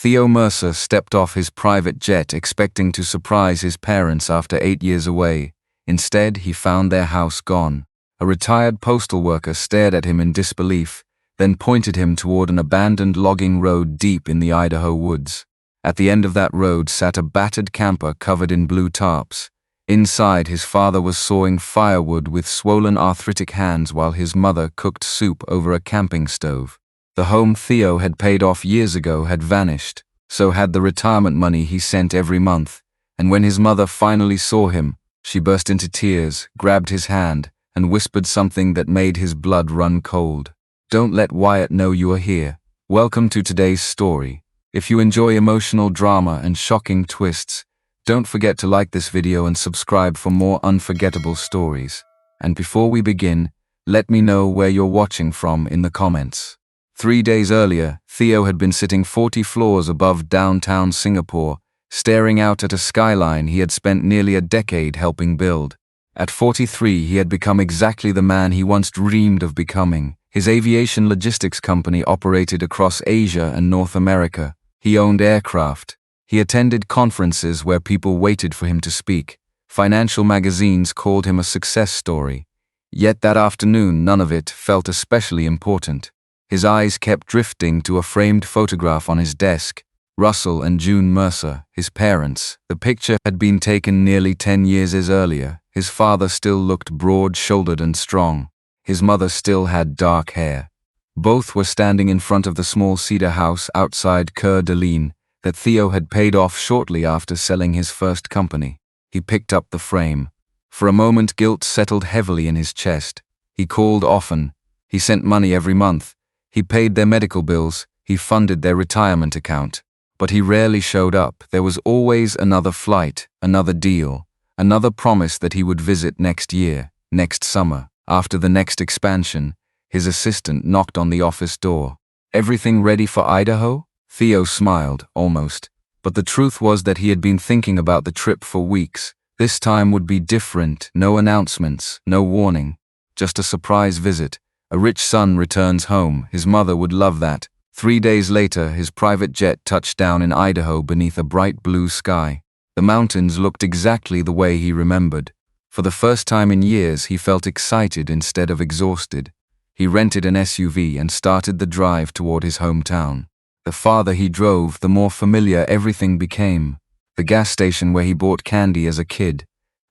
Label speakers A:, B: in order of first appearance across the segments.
A: Theo Mercer stepped off his private jet expecting to surprise his parents after 8 years away. Instead, he found their house gone. A retired postal worker stared at him in disbelief, then pointed him toward an abandoned logging road deep in the Idaho woods. At the end of that road sat a battered camper covered in blue tarps. Inside, his father was sawing firewood with swollen arthritic hands while his mother cooked soup over a camping stove. The home Theo had paid off years ago had vanished, so had the retirement money he sent every month, and when his mother finally saw him, she burst into tears, grabbed his hand, and whispered something that made his blood run cold. "Don't let Wyatt know you are here. Welcome to today's story. If you enjoy emotional drama and shocking twists, don't forget to like this video and subscribe for more unforgettable stories. And before we begin, let me know where you're watching from in the comments." 3 days earlier, Theo had been sitting 40 floors above downtown Singapore, staring out at a skyline he had spent nearly a decade helping build. At 43, he had become exactly the man he once dreamed of becoming. His aviation logistics company operated across Asia and North America. He owned aircraft. He attended conferences where people waited for him to speak. Financial magazines called him a success story. Yet that afternoon, none of it felt especially important. His eyes kept drifting to a framed photograph on his desk. Russell and June Mercer, his parents. The picture had been taken nearly 10 years earlier. His father still looked broad-shouldered and strong. His mother still had dark hair. Both were standing in front of the small cedar house outside Coeur d'Alene that Theo had paid off shortly after selling his first company. He picked up the frame. For a moment, guilt settled heavily in his chest. He called often. He sent money every month. He paid their medical bills. He funded their retirement account. But he rarely showed up. There was always another flight, another deal, another promise that he would visit next year, next summer. After the next expansion, his assistant knocked on the office door. "Everything ready for Idaho?" Theo smiled, almost. But the truth was that he had been thinking about the trip for weeks. This time would be different. No announcements, no warning. Just a surprise visit. A rich son returns home. His mother would love that. 3 days later, his private jet touched down in Idaho beneath a bright blue sky. The mountains looked exactly the way he remembered. For the first time in years, he felt excited instead of exhausted. He rented an SUV and started the drive toward his hometown. The farther he drove, the more familiar everything became. The gas station where he bought candy as a kid,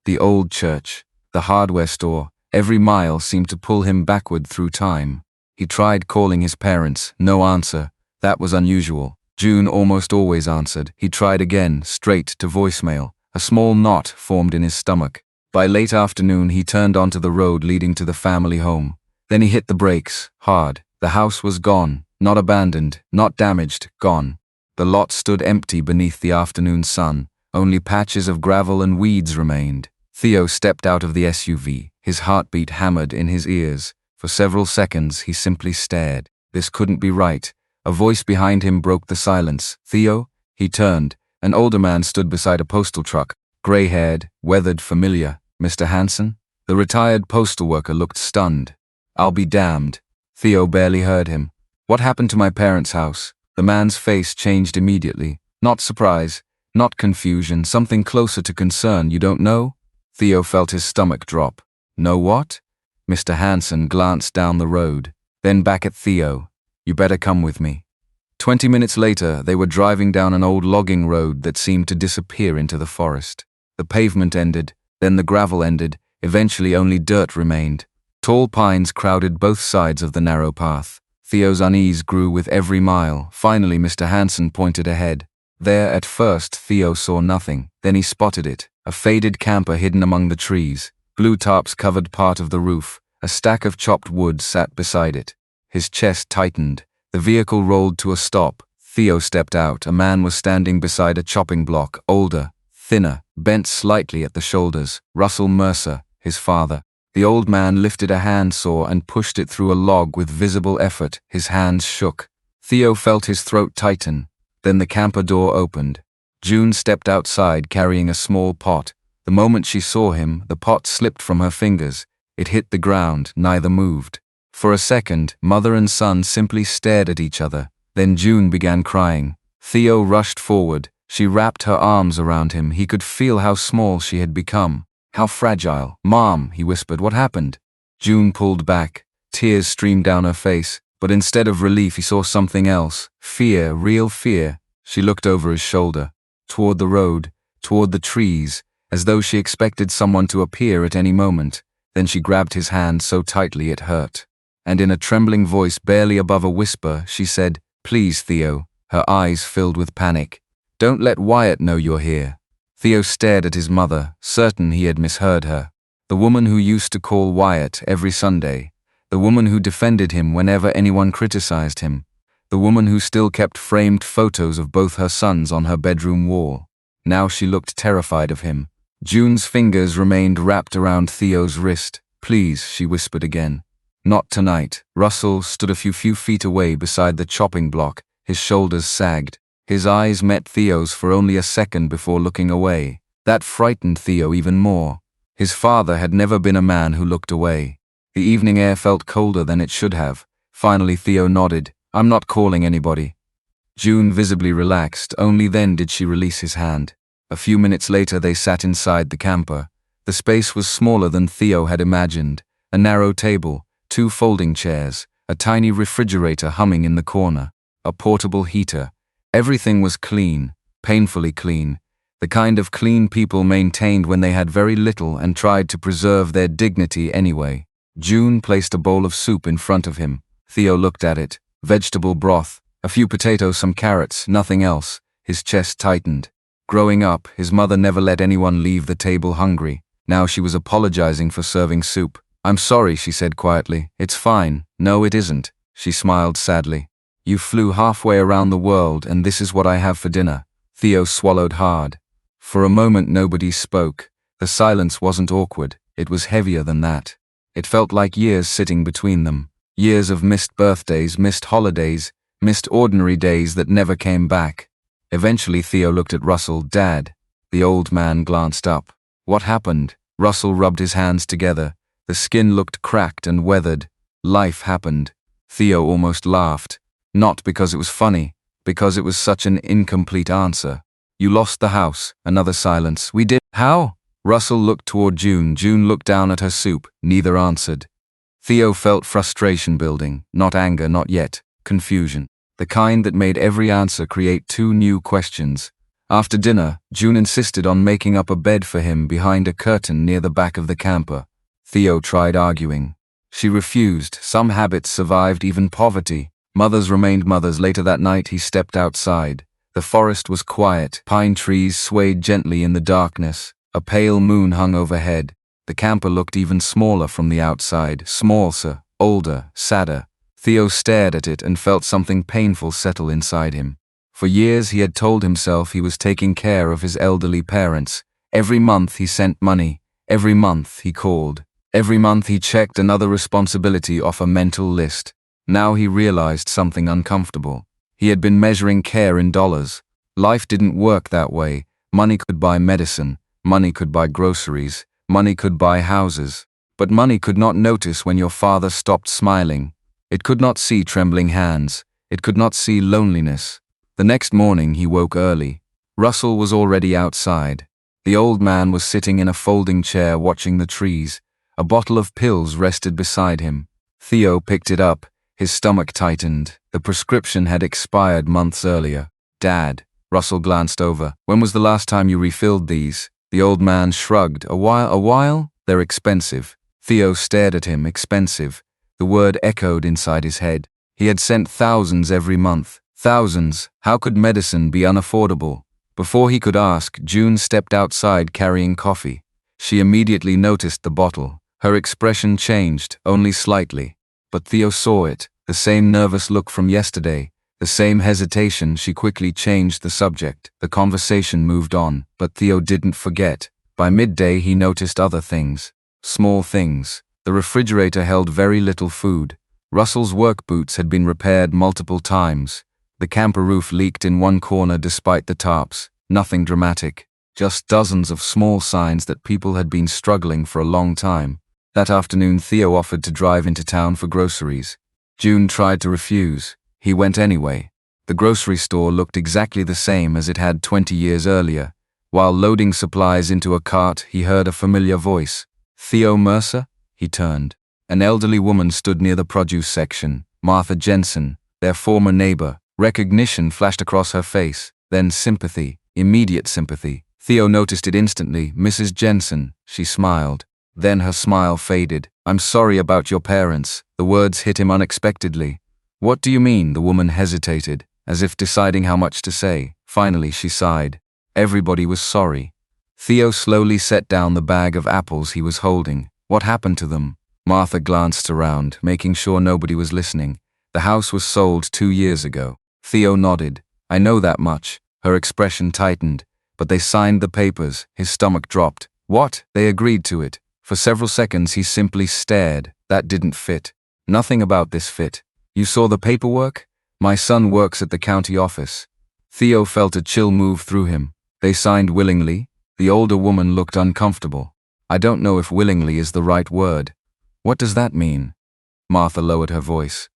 A: the old church, the hardware store, every mile seemed to pull him backward through time. He tried calling his parents, no answer. That was unusual. June almost always answered. He tried again, straight to voicemail. A small knot formed in his stomach. By late afternoon, he turned onto the road leading to the family home. Then he hit the brakes, hard. The house was gone, not abandoned, not damaged, gone. The lot stood empty beneath the afternoon sun. Only patches of gravel and weeds remained. Theo stepped out of the SUV, his heartbeat hammered in his ears. For several seconds, he simply stared. This couldn't be right. A voice behind him broke the silence. "Theo?" He turned. An older man stood beside a postal truck, gray-haired, weathered, familiar. "Mr. Hansen?" The retired postal worker looked stunned. "I'll be damned." Theo barely heard him. "What happened to my parents' house?" The man's face changed immediately. Not surprise, not confusion, something closer to concern. "You don't know?" Theo felt his stomach drop. "Know what?" Mr. Hansen glanced down the road, then back at Theo. "You better come with me." 20 minutes later, they were driving down an old logging road that seemed to disappear into the forest. The pavement ended, then the gravel ended, eventually only dirt remained. Tall pines crowded both sides of the narrow path. Theo's unease grew with every mile. Finally, Mr. Hansen pointed ahead. There, at first, Theo saw nothing. Then he spotted it, a faded camper hidden among the trees. Blue tarps covered part of the roof. A stack of chopped wood sat beside it. His chest tightened. The vehicle rolled to a stop. Theo stepped out. A man was standing beside a chopping block, older, thinner, bent slightly at the shoulders. Russell Mercer, his father. The old man lifted a handsaw and pushed it through a log with visible effort. His hands shook. Theo felt his throat tighten. Then the camper door opened. June stepped outside carrying a small pot. The moment she saw him, the pot slipped from her fingers. It hit the ground, neither moved. For a second, mother and son simply stared at each other. Then June began crying. Theo rushed forward. She wrapped her arms around him. He could feel how small she had become. How fragile. "Mom," he whispered, "what happened?" June pulled back. Tears streamed down her face, but instead of relief he saw something else. Fear, real fear. She looked over his shoulder, toward the road, toward the trees, as though she expected someone to appear at any moment. Then she grabbed his hand so tightly it hurt. And in a trembling voice barely above a whisper, she said, "Please, Theo," her eyes filled with panic. "Don't let Wyatt know you're here." Theo stared at his mother, certain he had misheard her. The woman who used to call Wyatt every Sunday. The woman who defended him whenever anyone criticized him. The woman who still kept framed photos of both her sons on her bedroom wall. Now she looked terrified of him. June's fingers remained wrapped around Theo's wrist. "Please," she whispered again. "Not tonight." Russell stood a few feet away beside the chopping block, his shoulders sagged. His eyes met Theo's for only a second before looking away. That frightened Theo even more. His father had never been a man who looked away. The evening air felt colder than it should have. Finally Theo nodded. "I'm not calling anybody." June visibly relaxed. Only then did she release his hand. A few minutes later they sat inside the camper. The space was smaller than Theo had imagined. A narrow table, 2 folding chairs, a tiny refrigerator humming in the corner, a portable heater. Everything was clean, painfully clean, the kind of clean people maintained when they had very little and tried to preserve their dignity anyway. June placed a bowl of soup in front of him. Theo looked at it. Vegetable broth, a few potatoes, some carrots, nothing else. His chest tightened. Growing up, his mother never let anyone leave the table hungry. Now she was apologizing for serving soup. "I'm sorry," she said quietly. "It's fine." "No, it isn't." She smiled sadly. "You flew halfway around the world and this is what I have for dinner." Theo swallowed hard. For a moment nobody spoke. The silence wasn't awkward, it was heavier than that. It felt like years sitting between them. Years of missed birthdays, missed holidays, missed ordinary days that never came back. Eventually Theo looked at Russell. "Dad." The old man glanced up. "What happened?" Russell rubbed his hands together. The skin looked cracked and weathered. "Life happened." Theo almost laughed. Not because it was funny, because it was such an incomplete answer. "You lost the house." Another silence. "We did." "How?" Russell looked toward June. June looked down at her soup. Neither answered. Theo felt frustration building. Not anger, not yet. Confusion. The kind that made every answer create 2 new questions. After dinner, June insisted on making up a bed for him behind a curtain near the back of the camper. Theo tried arguing. She refused. Some habits survived even poverty. Mothers remained mothers. Later that night he stepped outside. The forest was quiet. Pine trees swayed gently in the darkness. A pale moon hung overhead. The camper looked even smaller from the outside. Smaller, older, sadder. Theo stared at it and felt something painful settle inside him. For years he had told himself he was taking care of his elderly parents. Every month he sent money. Every month he called. Every month he checked another responsibility off a mental list. Now he realized something uncomfortable. He had been measuring care in dollars. Life didn't work that way. Money could buy medicine. Money could buy groceries. Money could buy houses. But money could not notice when your father stopped smiling. It could not see trembling hands. It could not see loneliness. The next morning he woke early. Russell was already outside. The old man was sitting in a folding chair watching the trees. A bottle of pills rested beside him. Theo picked it up. His stomach tightened. The prescription had expired months earlier. "Dad." Russell glanced over. "When was the last time you refilled these?" The old man shrugged. A while? They're expensive." Theo stared at him. Expensive. The word echoed inside his head. He had sent thousands every month. Thousands. How could medicine be unaffordable? Before he could ask, June stepped outside carrying coffee. She immediately noticed the bottle. Her expression changed, only slightly. But Theo saw it, the same nervous look from yesterday, the same hesitation. She quickly changed the subject. The conversation moved on, but Theo didn't forget. By midday he noticed other things. Small things. The refrigerator held very little food. Russell's work boots had been repaired multiple times. The camper roof leaked in one corner despite the tarps. Nothing dramatic. Just dozens of small signs that people had been struggling for a long time. That afternoon Theo offered to drive into town for groceries. June tried to refuse. He went anyway. The grocery store looked exactly the same as it had 20 years earlier. While loading supplies into a cart, he heard a familiar voice. Theo Mercer? He turned. An elderly woman stood near the produce section, Martha Jensen, their former neighbor. Recognition flashed across her face, then sympathy, immediate sympathy. Theo noticed it instantly. Mrs. Jensen, she smiled. Then her smile faded. I'm sorry about your parents. The words hit him unexpectedly. What do you mean? The woman hesitated, as if deciding how much to say. Finally, she sighed. Everybody was sorry. Theo slowly set down the bag of apples he was holding. What happened to them? Martha glanced around, making sure nobody was listening. The house was sold 2 years ago. Theo nodded. I know that much. Her expression tightened. But they signed the papers. His stomach dropped. What? They agreed to it. For several seconds he simply stared. That didn't fit. Nothing about this fit. You saw the paperwork? My son works at the county office. Theo felt a chill move through him. They signed willingly. The older woman looked uncomfortable. I don't know if willingly is the right word. What does that mean? Martha lowered her voice.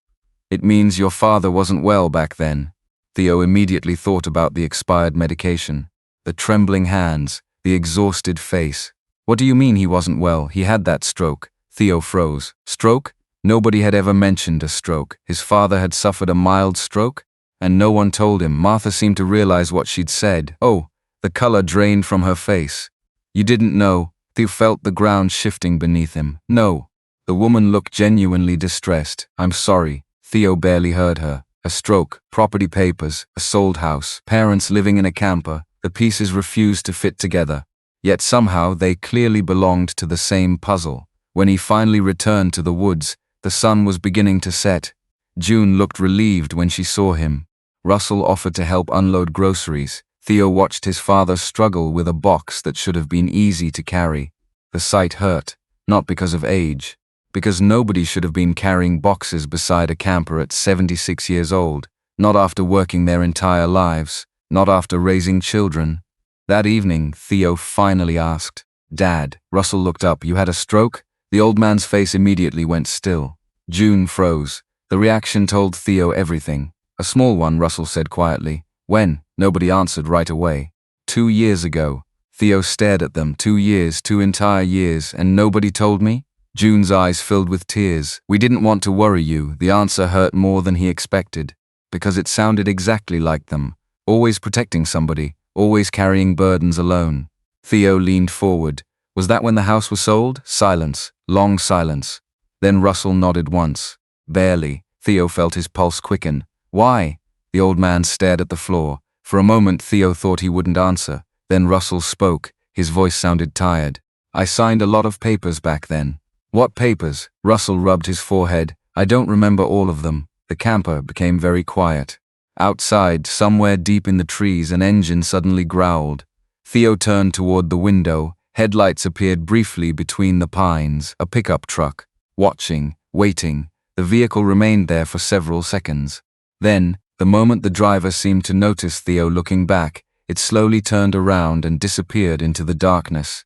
A: It means your father wasn't well back then. Theo immediately thought about the expired medication. The trembling hands, the exhausted face. What do you mean he wasn't well? He had that stroke. Theo froze. Stroke? Nobody had ever mentioned a stroke. His father had suffered a mild stroke? And no one told him. Martha seemed to realize what she'd said. Oh, the color drained from her face. You didn't know? Theo felt the ground shifting beneath him. No. The woman looked genuinely distressed. I'm sorry. Theo barely heard her. A stroke, property papers, a sold house, parents living in a camper. The pieces refused to fit together. Yet somehow they clearly belonged to the same puzzle. When he finally returned to the woods, the sun was beginning to set. June looked relieved when she saw him. Russell offered to help unload groceries. Theo watched his father struggle with a box that should have been easy to carry. The sight hurt, not because of age, because nobody should have been carrying boxes beside a camper at 76 years old, not after working their entire lives, not after raising children. That evening, Theo finally asked, Dad. Russell looked up. You had a stroke? The old man's face immediately went still. June froze. The reaction told Theo everything. A small one, Russell said quietly. When? Nobody answered right away. 2 years ago. Theo stared at them. 2 years, 2 entire years, and nobody told me? June's eyes filled with tears. We didn't want to worry you. The answer hurt more than he expected, because it sounded exactly like them. Always protecting somebody, always carrying burdens alone. Theo leaned forward. Was that when the house was sold? Silence. Long silence. Then Russell nodded once. Barely. Theo felt his pulse quicken. Why? The old man stared at the floor. For a moment Theo thought he wouldn't answer. Then Russell spoke. His voice sounded tired. I signed a lot of papers back then. What papers? Russell rubbed his forehead. I don't remember all of them. The camper became very quiet. Outside, somewhere deep in the trees, an engine suddenly growled. Theo turned toward the window. Headlights appeared briefly between the pines. A pickup truck. Watching, waiting. The vehicle remained there for several seconds. Then, the moment the driver seemed to notice Theo looking back, it slowly turned around and disappeared into the darkness.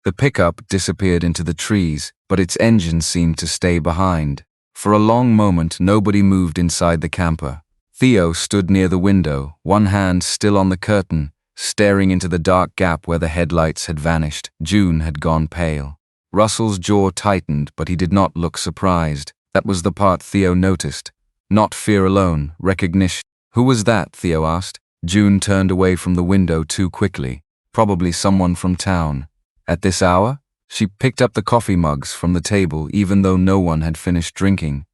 A: The pickup disappeared into the trees, but its engine seemed to stay behind. For a long moment, nobody moved inside the camper. Theo stood near the window, one hand still on the curtain, staring into the dark gap where the headlights had vanished. June had gone pale. Russell's jaw tightened, but he did not look surprised. That was the part Theo noticed. Not fear alone, recognition. Who was that? Theo asked. June turned away from the window too quickly. Probably someone from town. At this hour? She picked up the coffee mugs from the table even though no one had finished drinking.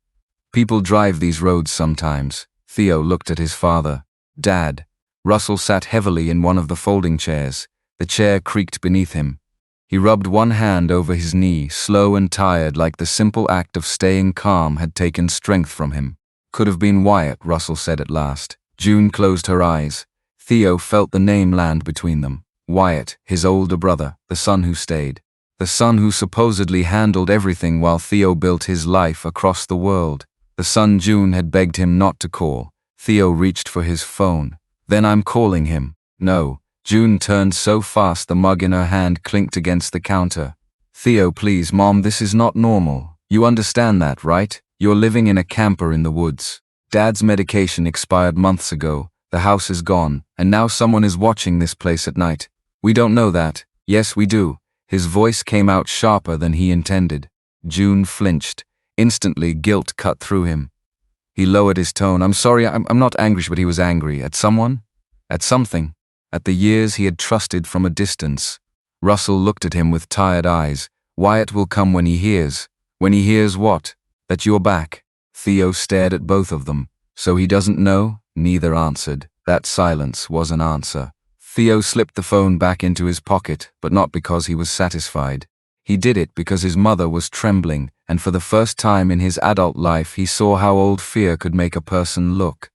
A: People drive these roads sometimes. Theo looked at his father. Dad. Russell sat heavily in one of the folding chairs. The chair creaked beneath him. He rubbed one hand over his knee, slow and tired, like the simple act of staying calm had taken strength from him. Could have been Wyatt, Russell said at last. June closed her eyes. Theo felt the name land between them. Wyatt, his older brother, the son who stayed. The son who supposedly handled everything while Theo built his life across the world. The son June had begged him not to call. Theo reached for his phone. Then I'm calling him. No. June turned so fast the mug in her hand clinked against the counter. Theo, please, Mom, this is not normal. You understand that, right? You're living in a camper in the woods. Dad's medication expired months ago, the house is gone, and now someone is watching this place at night. We don't know that. Yes, we do. His voice came out sharper than he intended. June flinched. Instantly, guilt cut through him. He lowered his tone. I'm sorry, I'm not angry, but he was angry. At someone? At something. At the years he had trusted from a distance. Russell looked at him with tired eyes. Wyatt will come when he hears. When he hears what? That you're back. Theo stared at both of them. So he doesn't know? Neither answered. That silence was an answer. Theo slipped the phone back into his pocket, but not because he was satisfied. He did it because his mother was trembling, and for the first time in his adult life he saw how old fear could make a person look.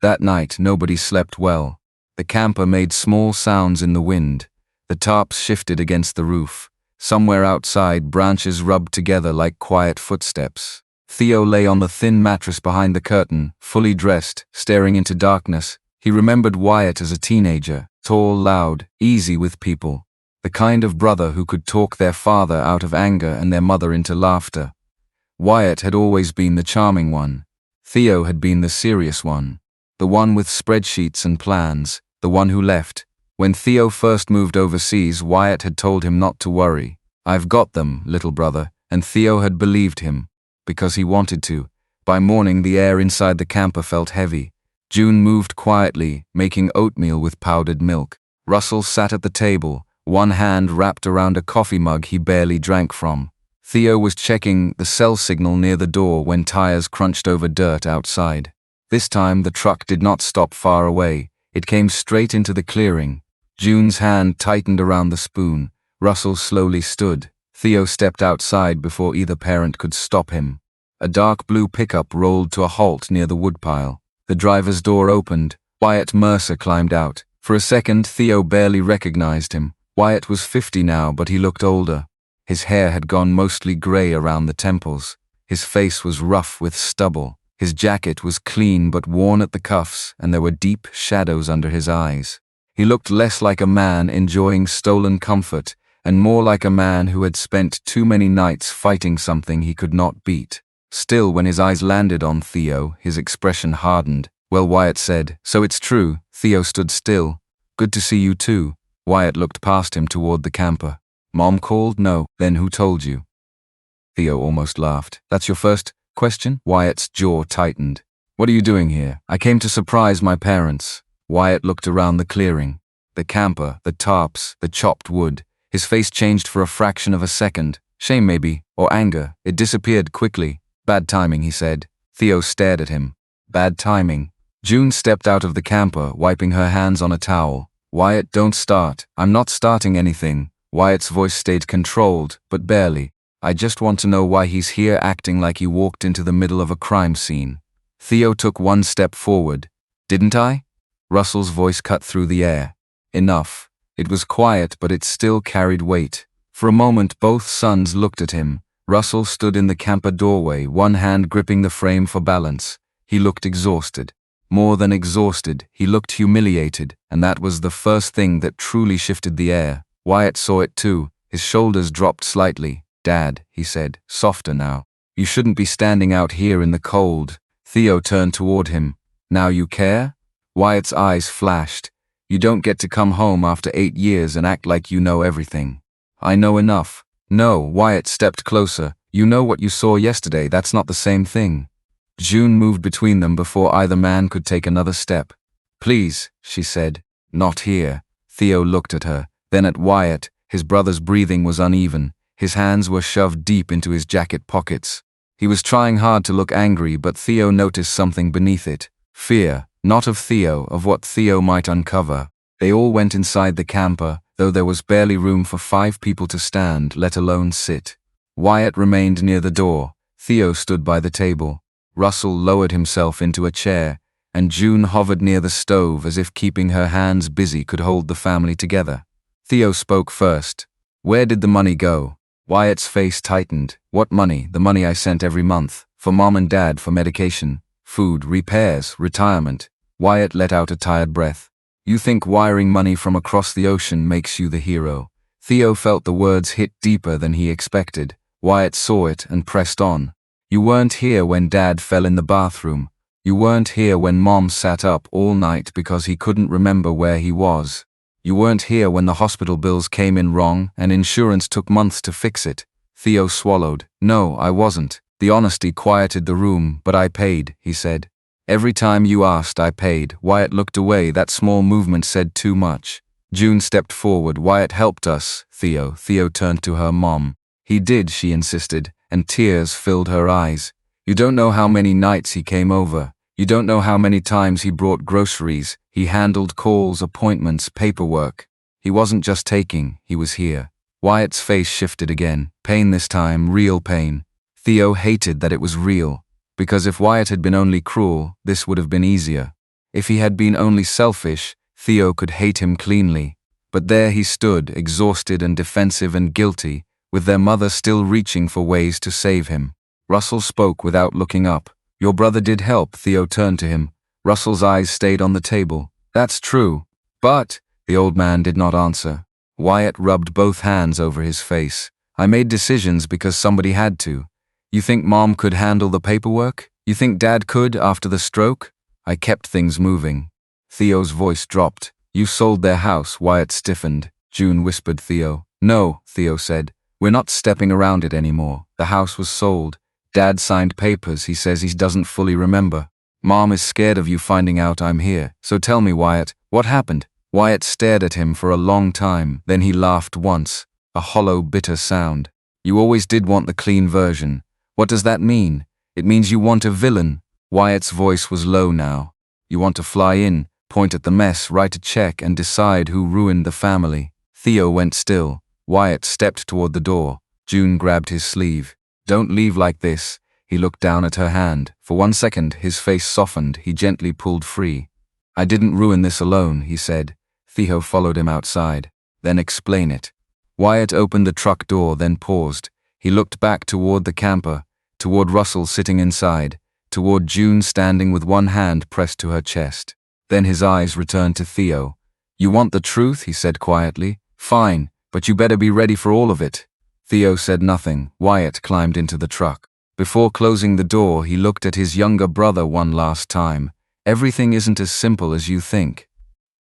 A: That night nobody slept well. The camper made small sounds in the wind. The tarps shifted against the roof. Somewhere outside, branches rubbed together like quiet footsteps. Theo lay on the thin mattress behind the curtain, fully dressed, staring into darkness. He remembered Wyatt as a teenager, tall, loud, easy with people. The kind of brother who could talk their father out of anger and their mother into laughter. Wyatt had always been the charming one. Theo had been the serious one. The one with spreadsheets and plans. The one who left. When Theo first moved overseas, Wyatt had told him not to worry. I've got them, little brother, and Theo had believed him. Because he wanted to. By morning the air inside the camper felt heavy. June moved quietly, making oatmeal with powdered milk. Russell sat at the table, one hand wrapped around a coffee mug he barely drank from. Theo was checking the cell signal near the door when tires crunched over dirt outside. This time the truck did not stop far away. It came straight into the clearing. June's hand tightened around the spoon. Russell slowly stood. Theo stepped outside before either parent could stop him. A dark blue pickup rolled to a halt near the woodpile. The driver's door opened. Wyatt Mercer climbed out. For a second, Theo barely recognized him. Wyatt was 50 now, but he looked older. His hair had gone mostly gray around the temples. His face was rough with stubble. His jacket was clean but worn at the cuffs, and there were deep shadows under his eyes. He looked less like a man enjoying stolen comfort, and more like a man who had spent too many nights fighting something he could not beat. Still, when his eyes landed on Theo, his expression hardened. Well, Wyatt said, so it's true. Theo stood still. Good to see you too. Wyatt looked past him toward the camper. Mom called? No. Then who told you? Theo almost laughed. That's your first question? Wyatt's jaw tightened. What are you doing here? I came to surprise my parents. Wyatt looked around the clearing. The camper, the tarps, the chopped wood. His face changed for a fraction of a second. Shame maybe, or anger. It disappeared quickly. Bad timing, he said. Theo stared at him. Bad timing. June stepped out of the camper, wiping her hands on a towel. Wyatt, don't start. I'm not starting anything. Wyatt's voice stayed controlled, but barely. I just want to know why he's here acting like he walked into the middle of a crime scene. Theo took one step forward. Didn't I? Russell's voice cut through the air. Enough. It was quiet, but it still carried weight. For a moment, both sons looked at him. Russell stood in the camper doorway, one hand gripping the frame for balance. He looked exhausted. More than exhausted, he looked humiliated, and that was the first thing that truly shifted the air. Wyatt saw it too. His shoulders dropped slightly. Dad, he said, softer now. You shouldn't be standing out here in the cold. Theo turned toward him. Now you care? Wyatt's eyes flashed. You don't get to come home after 8 years and act like you know everything. I know enough. No, Wyatt stepped closer. You know what you saw yesterday, that's not the same thing. June moved between them before either man could take another step. Please, she said. Not here. Theo looked at her, then at Wyatt. His brother's breathing was uneven. His hands were shoved deep into his jacket pockets. He was trying hard to look angry, but Theo noticed something beneath it. Fear, not of Theo, of what Theo might uncover. They all went inside the camper, though there was barely room for 5 people to stand, let alone sit. Wyatt remained near the door. Theo stood by the table. Russell lowered himself into a chair, and June hovered near the stove as if keeping her hands busy could hold the family together. Theo spoke first. Where did the money go? Wyatt's face tightened. What money? The money I sent every month. For Mom and Dad, for medication, food, repairs, retirement. Wyatt let out a tired breath. You think wiring money from across the ocean makes you the hero. Theo felt the words hit deeper than he expected. Wyatt saw it and pressed on. You weren't here when Dad fell in the bathroom. You weren't here when Mom sat up all night because he couldn't remember where he was. You weren't here when the hospital bills came in wrong and insurance took months to fix it. Theo swallowed. No, I wasn't. The honesty quieted the room, but I paid, he said. Every time you asked, I paid. Wyatt looked away. That small movement said too much. June stepped forward. Wyatt helped us, Theo. Theo turned to her mom. He did, she insisted, and tears filled her eyes. You don't know how many nights he came over. You don't know how many times he brought groceries. He handled calls, appointments, paperwork. He wasn't just taking, he was here. Wyatt's face shifted again. Pain this time, real pain. Theo hated that it was real, because if Wyatt had been only cruel, this would have been easier. If he had been only selfish, Theo could hate him cleanly. But there he stood, exhausted and defensive and guilty, with their mother still reaching for ways to save him. Russell spoke without looking up. Your brother did help. Theo turned to him. Russell's eyes stayed on the table. That's true. But, the old man did not answer. Wyatt rubbed both hands over his face. I made decisions because somebody had to. You think Mom could handle the paperwork? You think Dad could after the stroke? I kept things moving. Theo's voice dropped. You sold their house. Wyatt stiffened. June whispered Theo. No, Theo said. We're not stepping around it anymore. The house was sold. Dad signed papers. He says he doesn't fully remember. Mom is scared of you finding out I'm here. So tell me, Wyatt, what happened? Wyatt stared at him for a long time. Then he laughed once. A hollow, bitter sound. You always did want the clean version. What does that mean? It means you want a villain. Wyatt's voice was low now. You want to fly in, point at the mess, write a check, and decide who ruined the family. Theo went still. Wyatt stepped toward the door. June grabbed his sleeve. Don't leave like this. He looked down at her hand. For 1 second, his face softened. He gently pulled free. I didn't ruin this alone, he said. Theo followed him outside. Then explain it. Wyatt opened the truck door, then paused. He looked back toward the camper, toward Russell sitting inside, toward June standing with one hand pressed to her chest. Then his eyes returned to Theo. You want the truth, he said quietly. Fine, but you better be ready for all of it. Theo said nothing. Wyatt climbed into the truck. Before closing the door, he looked at his younger brother one last time. Everything isn't as simple as you think.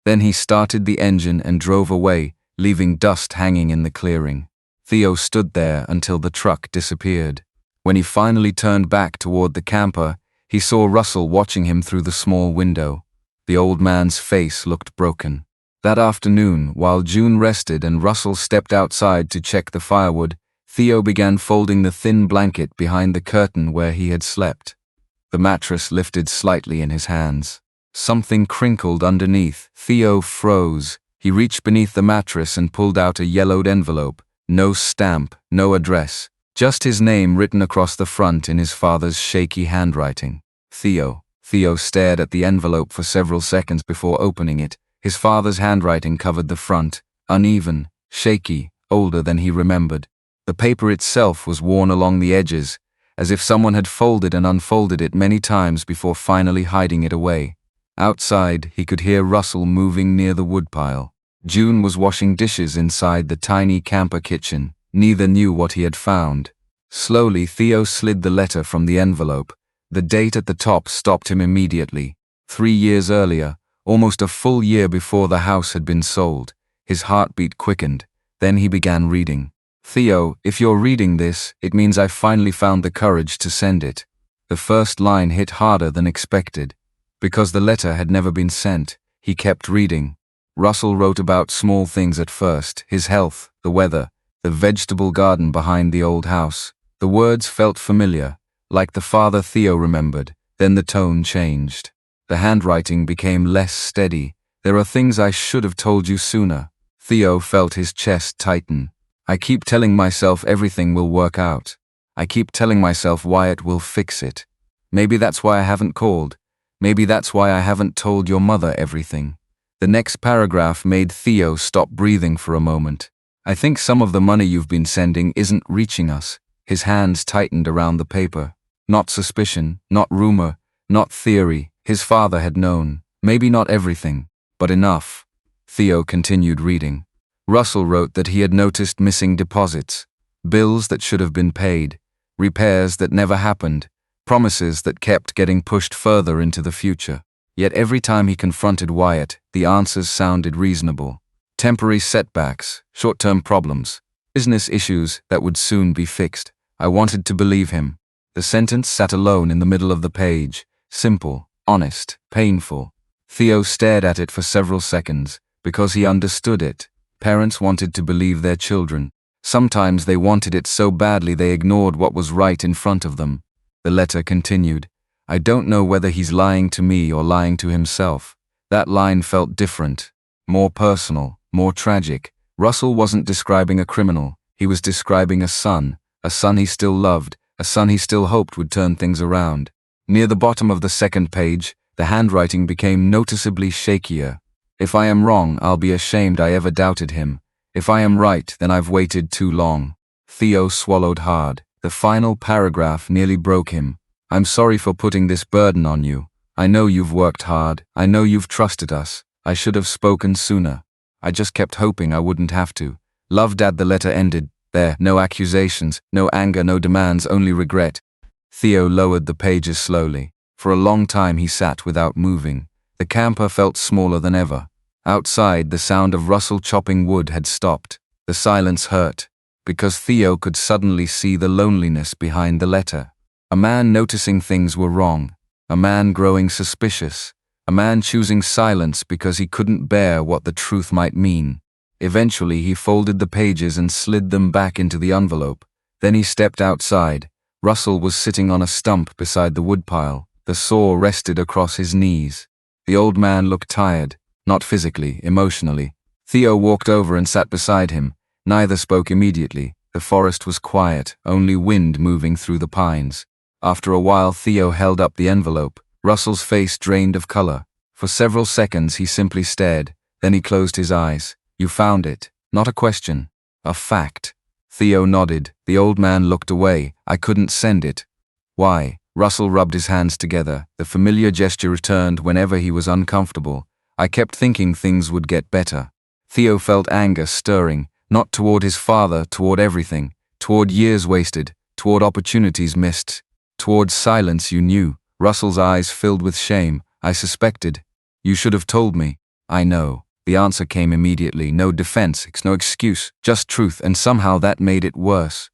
A: Then he started the engine and drove away, leaving dust hanging in the clearing. Theo stood there until the truck disappeared. When he finally turned back toward the camper, he saw Russell watching him through the small window. The old man's face looked broken. That afternoon, while June rested and Russell stepped outside to check the firewood, Theo began folding the thin blanket behind the curtain where he had slept. The mattress lifted slightly in his hands. Something crinkled underneath. Theo froze. He reached beneath the mattress and pulled out a yellowed envelope. No stamp, no address. Just his name written across the front in his father's shaky handwriting. Theo. Theo stared at the envelope for several seconds before opening it. His father's handwriting covered the front, uneven, shaky, older than he remembered. The paper itself was worn along the edges, as if someone had folded and unfolded it many times before finally hiding it away. Outside, he could hear Russell moving near the woodpile. June was washing dishes inside the tiny camper kitchen. Neither knew what he had found. Slowly, Theo slid the letter from the envelope. The date at the top stopped him immediately. 3 years earlier, almost a full year before the house had been sold. His heartbeat quickened. Then he began reading. Theo, if you're reading this, it means I finally found the courage to send it. The first line hit harder than expected. Because the letter had never been sent, he kept reading. Russell wrote about small things at first, his health, the weather, the vegetable garden behind the old house. The words felt familiar, like the father Theo remembered. Then the tone changed. The handwriting became less steady. There are things I should have told you sooner. Theo felt his chest tighten. I keep telling myself everything will work out. I keep telling myself Wyatt will fix it. Maybe that's why I haven't called. Maybe that's why I haven't told your mother everything. The next paragraph made Theo stop breathing for a moment. I think some of the money you've been sending isn't reaching us. His hands tightened around the paper. Not suspicion, not rumor, not theory. His father had known. Maybe not everything, but enough. Theo continued reading. Russell wrote that he had noticed missing deposits, bills that should have been paid, repairs that never happened, promises that kept getting pushed further into the future. Yet every time he confronted Wyatt, the answers sounded reasonable. Temporary setbacks, short-term problems, business issues that would soon be fixed. I wanted to believe him. The sentence sat alone in the middle of the page, simple, honest, painful. Theo stared at it for several seconds, because he understood it. Parents wanted to believe their children. Sometimes they wanted it so badly they ignored what was right in front of them. The letter continued. I don't know whether he's lying to me or lying to himself. That line felt different, more personal, more tragic. Russell wasn't describing a criminal. He was describing a son he still loved, a son he still hoped would turn things around. Near the bottom of the second page, the handwriting became noticeably shakier. If I am wrong, I'll be ashamed I ever doubted him. If I am right, then I've waited too long. Theo swallowed hard. The final paragraph nearly broke him. I'm sorry for putting this burden on you. I know you've worked hard. I know you've trusted us. I should have spoken sooner. I just kept hoping I wouldn't have to. Love, Dad. The letter ended there. No accusations, no anger, no demands, only regret. Theo lowered the pages slowly. For a long time he sat without moving. The camper felt smaller than ever. Outside, the sound of Russell chopping wood had stopped. The silence hurt, because Theo could suddenly see the loneliness behind the letter. A man noticing things were wrong. A man growing suspicious. A man choosing silence because he couldn't bear what the truth might mean. Eventually, he folded the pages and slid them back into the envelope. Then he stepped outside. Russell was sitting on a stump beside the woodpile. The saw rested across his knees. The old man looked tired, not physically, emotionally. Theo walked over and sat beside him. Neither spoke immediately. The forest was quiet, only wind moving through the pines. After a while, Theo held up the envelope. Russell's face drained of color. For several seconds, he simply stared. Then he closed his eyes. You found it. Not a question. A fact. Theo nodded. The old man looked away. I couldn't send it. Why? Russell rubbed his hands together. The familiar gesture returned whenever he was uncomfortable. I kept thinking things would get better. Theo felt anger stirring, not toward his father, toward everything, toward years wasted, toward opportunities missed, toward silence you knew. Russell's eyes filled with shame. I suspected. You should have told me. I know. The answer came immediately. No defense, no excuse, just truth, and somehow that made it worse.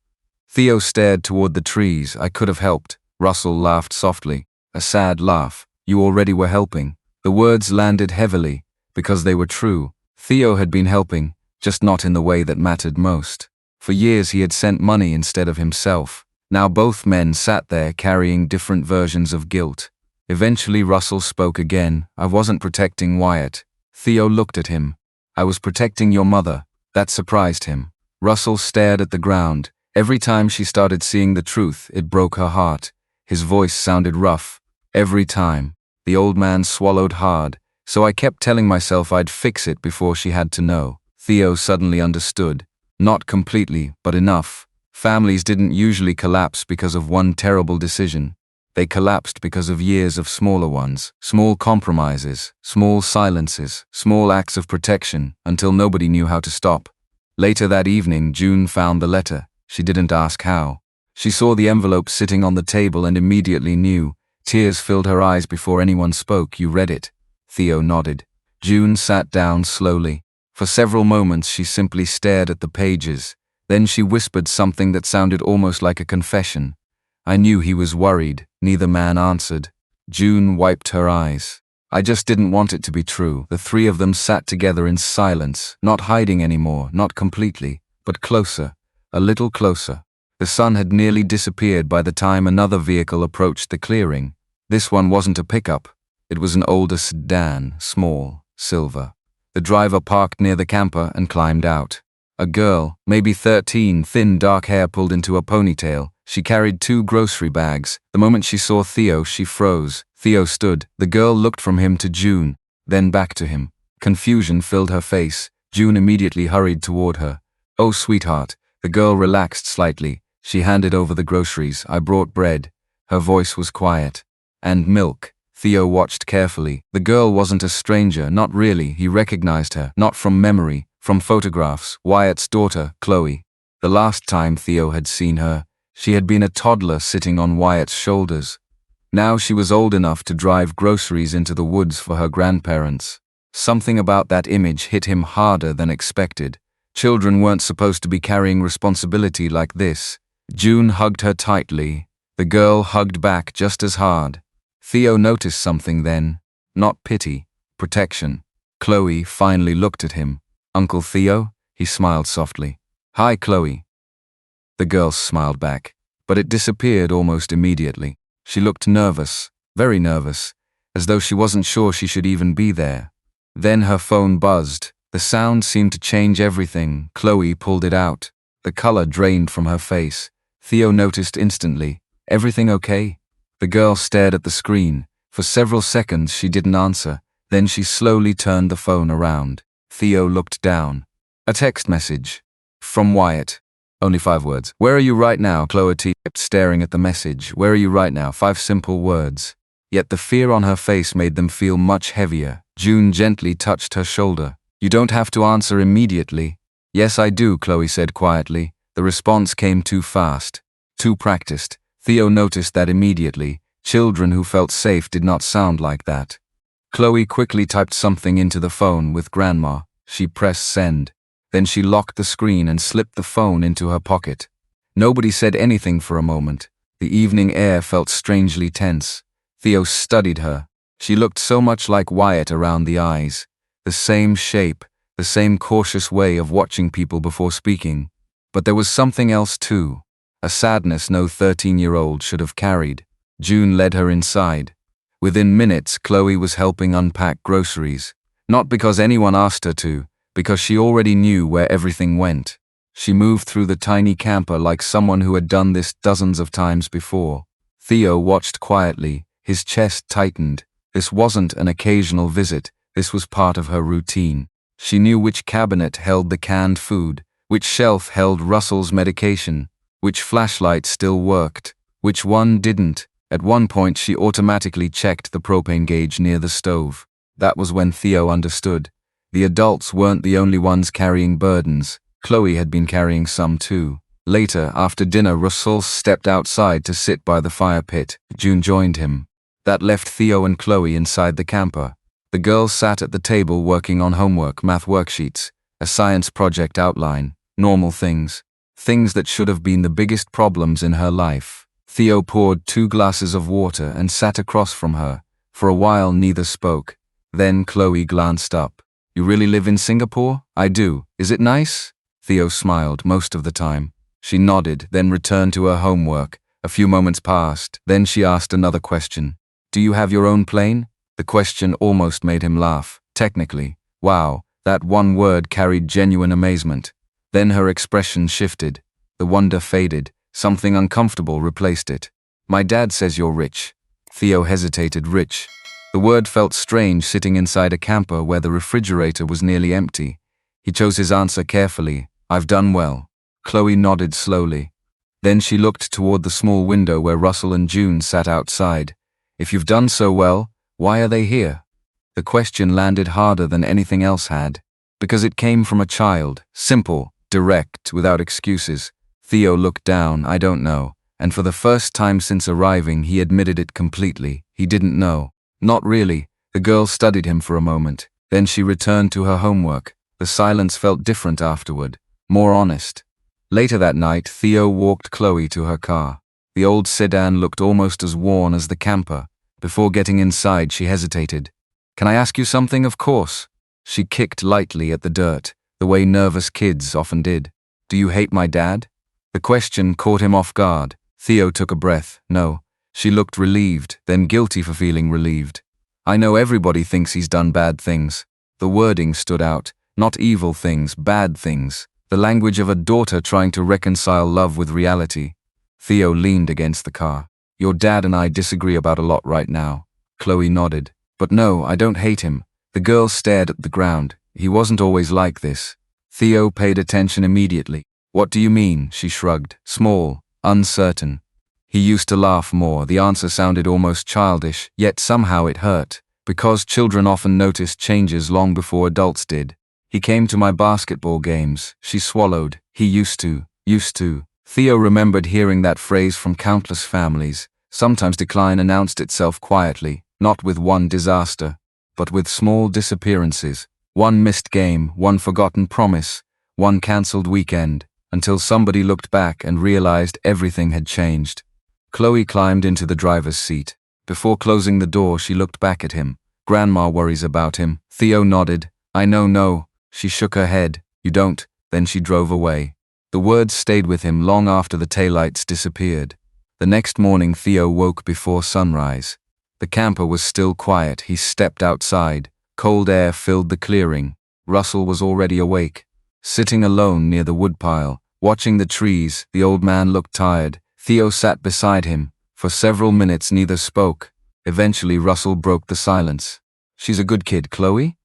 A: Theo stared toward the trees. I could have helped. Russell laughed softly. A sad laugh. You already were helping. The words landed heavily, because they were true. Theo had been helping, just not in the way that mattered most. For years he had sent money instead of himself. Now both men sat there carrying different versions of guilt. Eventually Russell spoke again. I wasn't protecting Wyatt. Theo looked at him. I was protecting your mother. That surprised him. Russell stared at the ground. Every time she started seeing the truth, it broke her heart. His voice sounded rough. Every time. The old man swallowed hard, so I kept telling myself I'd fix it before she had to know. Theo suddenly understood. Not completely, but enough. Families didn't usually collapse because of one terrible decision. They collapsed because of years of smaller ones, small compromises, small silences, small acts of protection, until nobody knew how to stop. Later that evening, June found the letter. She didn't ask how. She saw the envelope sitting on the table and immediately knew. Tears filled her eyes before anyone spoke. You read it. Theo nodded. June sat down slowly. For several moments she simply stared at the pages. Then she whispered something that sounded almost like a confession. I knew he was worried. Neither man answered. June wiped her eyes. I just didn't want it to be true. The three of them sat together in silence, not hiding anymore, not completely, but closer, a little closer. The sun had nearly disappeared by the time another vehicle approached the clearing. This one wasn't a pickup. It was an older sedan, small, silver. The driver parked near the camper and climbed out. A girl, maybe 13, thin dark hair pulled into a ponytail. She carried 2 grocery bags. The moment she saw Theo, she froze. Theo stood. The girl looked from him to June, then back to him. Confusion filled her face. June immediately hurried toward her. Oh, sweetheart. The girl relaxed slightly. She handed over the groceries. I brought bread. Her voice was quiet. And milk. Theo watched carefully. The girl wasn't a stranger, not really. He recognized her, not from memory, from photographs. Wyatt's daughter, Chloe. The last time Theo had seen her, she had been a toddler sitting on Wyatt's shoulders. Now she was old enough to drive groceries into the woods for her grandparents. Something about that image hit him harder than expected. Children weren't supposed to be carrying responsibility like this. June hugged her tightly. The girl hugged back just as hard. Theo noticed something then. Not pity, protection. Chloe finally looked at him. "Uncle Theo?" He smiled softly. "Hi, Chloe." The girl smiled back, but it disappeared almost immediately. She looked nervous, very nervous, as though she wasn't sure she should even be there. Then her phone buzzed. The sound seemed to change everything. Chloe pulled it out. The color drained from her face. Theo noticed instantly. "Everything okay?" The girl stared at the screen. For several seconds she didn't answer. Then she slowly turned the phone around. Theo looked down. A text message. From Wyatt. Only 5 words. "Where are you right now?" Chloe kept staring at the message. "Where are you right now?" 5 simple words. Yet the fear on her face made them feel much heavier. June gently touched her shoulder. "You don't have to answer immediately." "Yes, I do," Chloe said quietly. The response came too fast, too practiced. Theo noticed that immediately. Children who felt safe did not sound like that. Chloe quickly typed something into the phone with Grandma. She pressed send. Then she locked the screen and slipped the phone into her pocket. Nobody said anything for a moment. The evening air felt strangely tense. Theo studied her. She looked so much like Wyatt around the eyes. The same shape, the same cautious way of watching people before speaking. But there was something else too. A sadness no 13-year-old should have carried. June led her inside. Within minutes, Chloe was helping unpack groceries. Not because anyone asked her to, because she already knew where everything went. She moved through the tiny camper like someone who had done this dozens of times before. Theo watched quietly, his chest tightened. This wasn't an occasional visit, this was part of her routine. She knew which cabinet held the canned food, which shelf held Russell's medication, which flashlight still worked, which one didn't. At one point she automatically checked the propane gauge near the stove. That was when Theo understood. The adults weren't the only ones carrying burdens. Chloe had been carrying some too. Later, after dinner, Russell stepped outside to sit by the fire pit. June joined him. That left Theo and Chloe inside the camper. The girls sat at the table working on homework, math worksheets, a science project outline, normal things. Things that should have been the biggest problems in her life. Theo poured 2 glasses of water and sat across from her. For a while neither spoke. Then Chloe glanced up. "You really live in Singapore?" "I do. Is it nice?" Theo smiled most of the time. She nodded, then returned to her homework. A few moments passed. Then she asked another question. "Do you have your own plane?" The question almost made him laugh. Technically. Wow, that one word carried genuine amazement. Then her expression shifted. The wonder faded. Something uncomfortable replaced it. "My dad says you're rich." Theo hesitated. Rich. The word felt strange sitting inside a camper where the refrigerator was nearly empty. He chose his answer carefully. "I've done well." Chloe nodded slowly. Then she looked toward the small window where Russell and June sat outside. "If you've done so well, why are they here?" The question landed harder than anything else had. Because it came from a child. Simple, direct, without excuses. Theo looked down. "I don't know." And for the first time since arriving, he admitted it completely. He didn't know. Not really. The girl studied him for a moment. Then she returned to her homework. The silence felt different afterward, more honest. Later that night, Theo walked Chloe to her car. The old sedan looked almost as worn as the camper. Before getting inside, she hesitated. "Can I ask you something?" "Of course." She kicked lightly at the dirt, the way nervous kids often did. "Do you hate my dad?" The question caught him off guard. Theo took a breath. "No." She looked relieved, then guilty for feeling relieved. "I know everybody thinks he's done bad things." The wording stood out. Not evil things, bad things. The language of a daughter trying to reconcile love with reality. Theo leaned against the car. "Your dad and I disagree about a lot right now." Chloe nodded. "But no, I don't hate him." The girl stared at the ground. "He wasn't always like this." Theo paid attention immediately. "What do you mean?" She shrugged. "Small, uncertain." He used to laugh more. The answer sounded almost childish, yet somehow it hurt. Because children often noticed changes long before adults did. "He came to my basketball games." She swallowed. "He used to. Theo remembered hearing that phrase from countless families. Sometimes decline announced itself quietly, not with one disaster, but with small disappearances, one missed game, one forgotten promise, one cancelled weekend, until somebody looked back and realized everything had changed. Chloe climbed into the driver's seat. Before closing the door, she looked back at him. Grandma worries about him. Theo nodded. I know, no. She shook her head. You don't. Then she drove away. The words stayed with him long after the taillights disappeared. The next morning, Theo woke before sunrise. The camper was still quiet. He stepped outside. Cold air filled the clearing. Russell was already awake. Sitting alone near the woodpile, watching the trees, the old man looked tired. Theo sat beside him. For several minutes neither spoke. Eventually Russell broke the silence. She's a good kid, Chloe?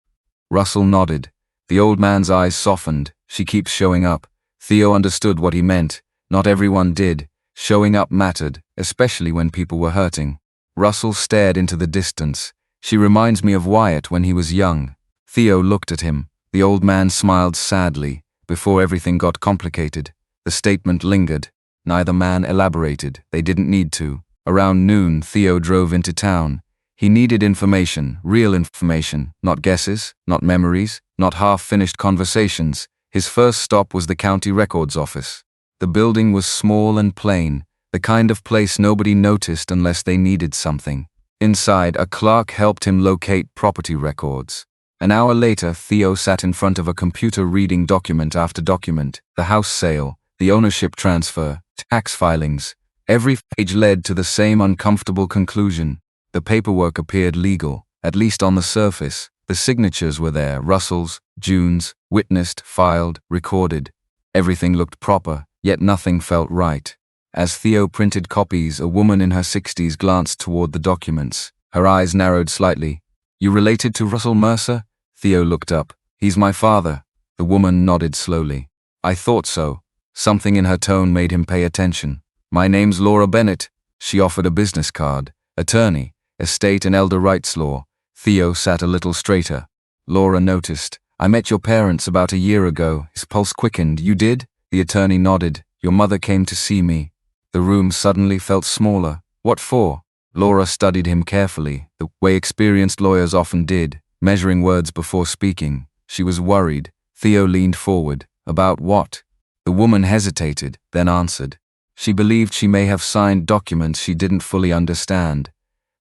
A: Russell nodded. The old man's eyes softened. She keeps showing up. Theo understood what he meant. Not everyone did. Showing up mattered, especially when people were hurting. Russell stared into the distance. She reminds me of Wyatt when he was young. Theo looked at him. The old man smiled sadly. Before everything got complicated, the statement lingered. Neither man elaborated. They didn't need to. Around noon, Theo drove into town. He needed information, real information, not guesses, not memories, not half-finished conversations. His first stop was the county records office. The building was small and plain, the kind of place nobody noticed unless they needed something. Inside, a clerk helped him locate property records. An hour later, Theo sat in front of a computer reading document after document. The house sale, the ownership transfer, tax filings. Every page led to the same uncomfortable conclusion. The paperwork appeared legal, at least on the surface. The signatures were there, Russell's, June's, witnessed, filed, recorded. Everything looked proper, yet nothing felt right. As Theo printed copies, a woman in her 60s glanced toward the documents. Her eyes narrowed slightly. You related to Russell Mercer? Theo looked up. He's my father. The woman nodded slowly. I thought so. Something in her tone made him pay attention. My name's Laura Bennett. She offered a business card. Attorney, estate and elder rights law. Theo sat a little straighter. Laura noticed. I met your parents about a year ago. His pulse quickened. You did? The attorney nodded. Your mother came to see me. The room suddenly felt smaller. What for? Laura studied him carefully, the way experienced lawyers often did, measuring words before speaking. She was worried. Theo leaned forward. About what? The woman hesitated, then answered. She believed she may have signed documents she didn't fully understand.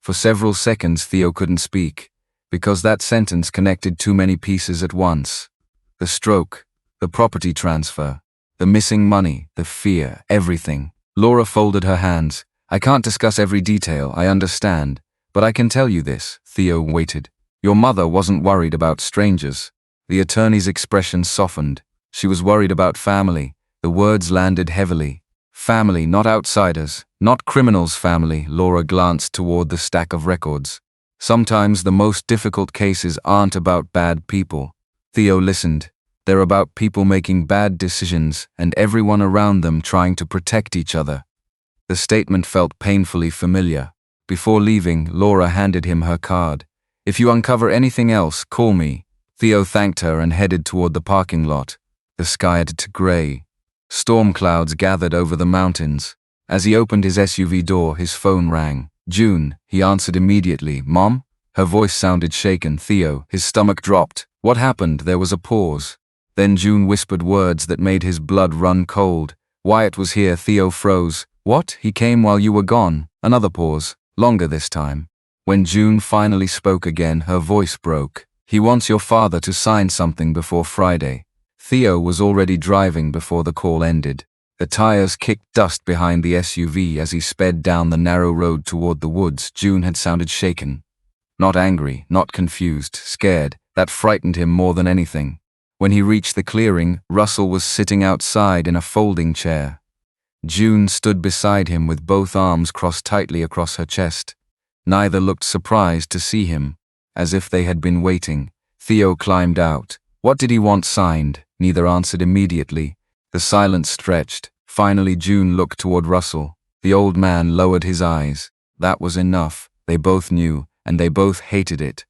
A: For several seconds Theo couldn't speak, because that sentence connected too many pieces at once. The stroke, the property transfer, the missing money, the fear, everything. Laura folded her hands. I can't discuss every detail, I understand, but I can tell you this. Theo waited. Your mother wasn't worried about strangers. The attorney's expression softened. She was worried about family. The words landed heavily. Family, not outsiders, not criminals' family. Laura glanced toward the stack of records. Sometimes the most difficult cases aren't about bad people. Theo listened. They're about people making bad decisions and everyone around them trying to protect each other. The statement felt painfully familiar. Before leaving, Laura handed him her card. If you uncover anything else, call me. Theo thanked her and headed toward the parking lot. The sky had turned gray. Storm clouds gathered over the mountains. As he opened his SUV door, his phone rang. June, he answered immediately. Mom? Her voice sounded shaken. Theo, his stomach dropped. What happened? There was a pause. Then June whispered words that made his blood run cold. Wyatt was here. Theo froze. What? He came while you were gone. Another pause. Longer this time. When June finally spoke again, her voice broke. He wants your father to sign something before Friday. Theo was already driving before the call ended. The tires kicked dust behind the SUV as he sped down the narrow road toward the woods. June had sounded shaken. Not angry, not confused, scared. That frightened him more than anything. When he reached the clearing, Russell was sitting outside in a folding chair. June stood beside him with both arms crossed tightly across her chest. Neither looked surprised to see him, as if they had been waiting. Theo climbed out. What did he want signed? Neither answered immediately. The silence stretched. Finally June looked toward Russell. The old man lowered his eyes. That was enough. They both knew, and they both hated it.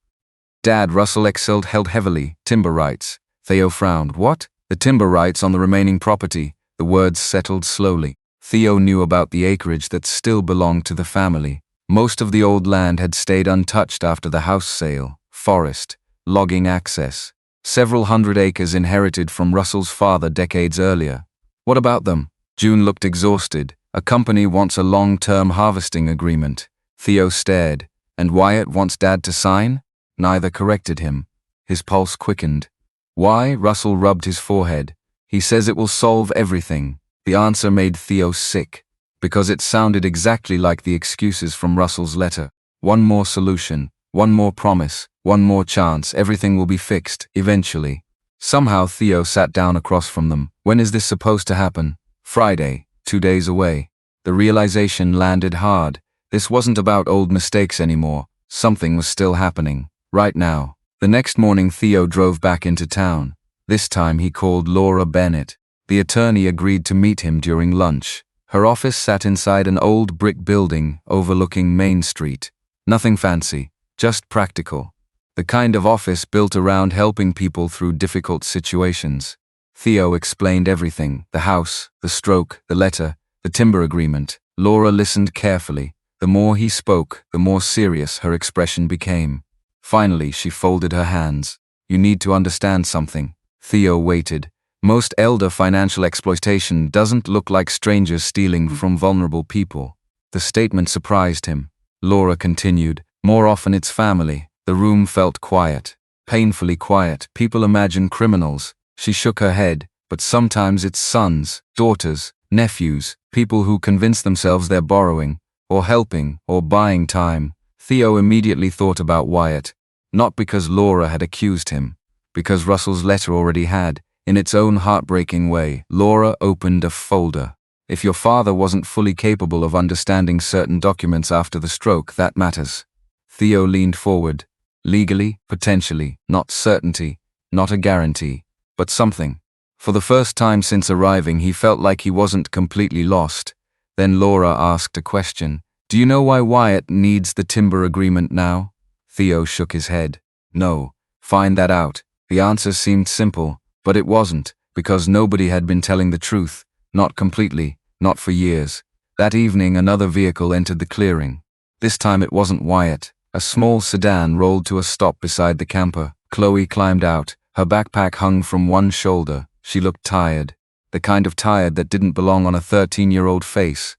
A: Dad, Russell exhaled, held heavily. Timber rights. Theo frowned. What? The timber rights on the remaining property. The words settled slowly. Theo knew about the acreage that still belonged to the family. Most of the old land had stayed untouched after the house sale. Forest, logging access, several hundred acres inherited from Russell's father decades earlier. What about them? June looked exhausted. A company wants a long-term harvesting agreement. Theo stared. And Wyatt wants Dad to sign? Neither corrected him. His pulse quickened. Why? Russell rubbed his forehead. He says it will solve everything. The answer made Theo sick, because it sounded exactly like the excuses from Russell's letter. One more solution, one more promise, one more chance, everything will be fixed, eventually. Somehow Theo sat down across from them. When is this supposed to happen? Friday, 2 days away. The realization landed hard. This wasn't about old mistakes anymore. Something was still happening, right now. The next morning Theo drove back into town. This time he called Laura Bennett. The attorney agreed to meet him during lunch. Her office sat inside an old brick building overlooking Main Street. Nothing fancy, just practical. The kind of office built around helping people through difficult situations. Theo explained everything: the house, the stroke, the letter, the timber agreement. Laura listened carefully. The more he spoke, the more serious her expression became. Finally, she folded her hands. You need to understand something. Theo waited. Most elder financial exploitation doesn't look like strangers stealing from vulnerable people. The statement surprised him. Laura continued, more often it's family. The room felt quiet, painfully quiet. People imagine criminals. She shook her head, but sometimes it's sons, daughters, nephews, people who convince themselves they're borrowing, or helping, or buying time. Theo immediately thought about Wyatt, not because Laura had accused him, because Russell's letter already had. In its own heartbreaking way, Laura opened a folder. If your father wasn't fully capable of understanding certain documents after the stroke, that matters. Theo leaned forward. Legally, potentially, not certainty, not a guarantee, but something. For the first time since arriving, he felt like he wasn't completely lost. Then Laura asked a question. Do you know why Wyatt needs the timber agreement now? Theo shook his head. No. Find that out. The answer seemed simple. But it wasn't, because nobody had been telling the truth, not completely, not for years. That evening another vehicle entered the clearing. This time it wasn't Wyatt. A small sedan rolled to a stop beside the camper. Chloe climbed out. Her backpack hung from one shoulder. She looked tired. The kind of tired that didn't belong on a 13-year-old face.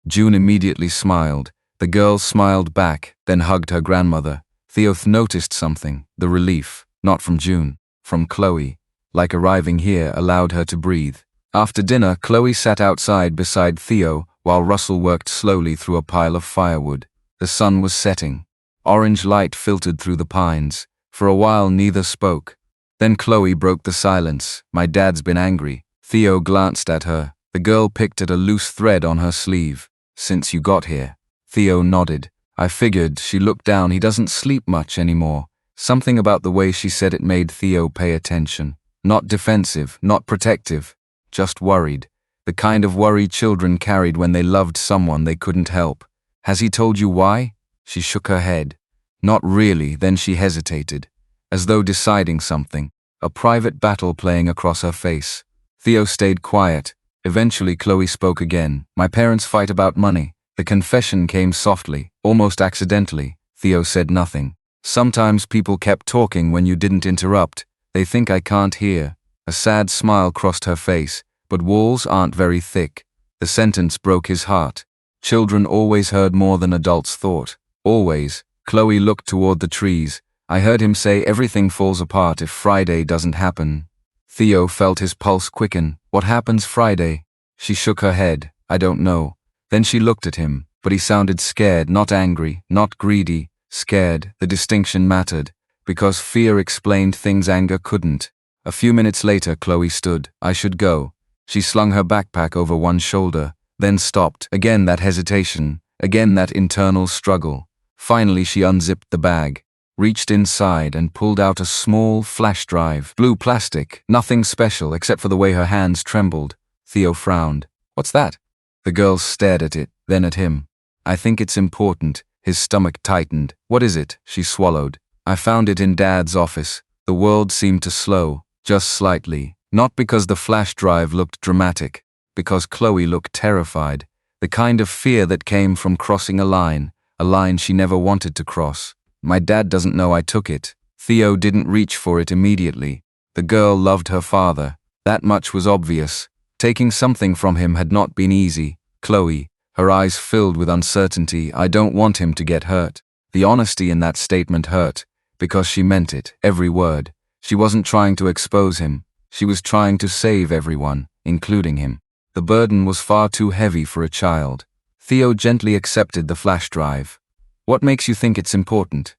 A: June immediately smiled. The girl smiled back, then hugged her grandmother. Theo noticed something, the relief, not from June, from Chloe. Like arriving here allowed her to breathe. After dinner, Chloe sat outside beside Theo while Russell worked slowly through a pile of firewood. The sun was setting. Orange light filtered through the pines. For a while neither spoke. Then Chloe broke the silence. My dad's been angry. Theo glanced at her. The girl picked at a loose thread on her sleeve. Since you got here. Theo nodded. I figured. She looked down. He doesn't sleep much anymore. Something about the way she said it made Theo pay attention. Not defensive, not protective, just worried. The kind of worry children carried when they loved someone they couldn't help. Has he told you why? She shook her head. Not really. Then she hesitated, as though deciding something, a private battle playing across her face. Theo stayed quiet. Eventually Chloe spoke again. My parents fight about money. The confession came softly, almost accidentally. Theo said nothing. Sometimes people kept talking when you didn't interrupt. They think I can't hear. A sad smile crossed her face, but walls aren't very thick. The sentence broke his heart. Children always heard more than adults thought. Always. Chloe looked toward the trees. I heard him say everything falls apart if Friday doesn't happen. Theo felt his pulse quicken. What happens Friday? She shook her head. I don't know. Then she looked at him, but he sounded scared, not angry, not greedy. Scared. The distinction mattered. Because fear explained things anger couldn't. A few minutes later, Chloe stood. I should go. She slung her backpack over one shoulder, then stopped. Again that hesitation, again that internal struggle. Finally she unzipped the bag, reached inside and pulled out a small flash drive. Blue plastic, nothing special except for the way her hands trembled. Theo frowned. What's that? The girl stared at it, then at him. I think it's important. His stomach tightened. What is it? She swallowed. I found it in Dad's office. The world seemed to slow, just slightly. Not because the flash drive looked dramatic, because Chloe looked terrified, the kind of fear that came from crossing a line she never wanted to cross. My dad doesn't know I took it. Theo didn't reach for it immediately. The girl loved her father. That much was obvious. Taking something from him had not been easy. Chloe, her eyes filled with uncertainty, I don't want him to get hurt. The honesty in that statement hurt, because she meant it, every word. She wasn't trying to expose him. She was trying to save everyone, including him. The burden was far too heavy for a child. Theo gently accepted the flash drive. What makes you think it's important?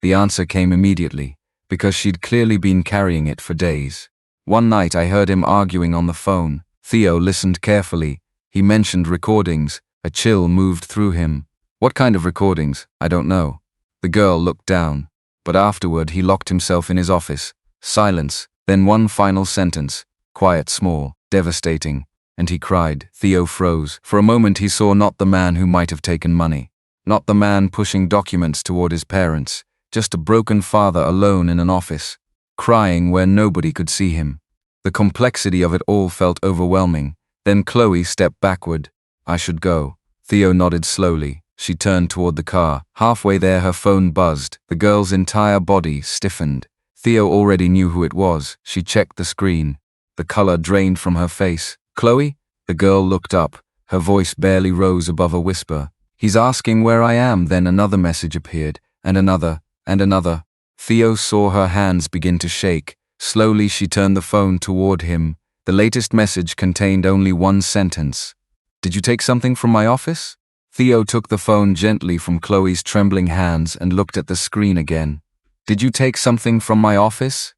A: The answer came immediately, because she'd clearly been carrying it for days. One night I heard him arguing on the phone. Theo listened carefully. He mentioned recordings. A chill moved through him. What kind of recordings? I don't know. The girl looked down. But afterward he locked himself in his office. Silence, then one final sentence. Quiet, small, devastating. And he cried. Theo froze. For a moment he saw not the man who might have taken money. Not the man pushing documents toward his parents. Just a broken father alone in an office. Crying where nobody could see him. The complexity of it all felt overwhelming. Then Chloe stepped backward. I should go. Theo nodded slowly. She turned toward the car. Halfway there her phone buzzed. The girl's entire body stiffened. Theo already knew who it was. She checked the screen. The color drained from her face. Chloe? The girl looked up. Her voice barely rose above a whisper. He's asking where I am. Then another message appeared, and another, and another. Theo saw her hands begin to shake. Slowly she turned the phone toward him. The latest message contained only one sentence. Did you take something from my office? Theo took the phone gently from Chloe's trembling hands and looked at the screen again. Did you take something from my office?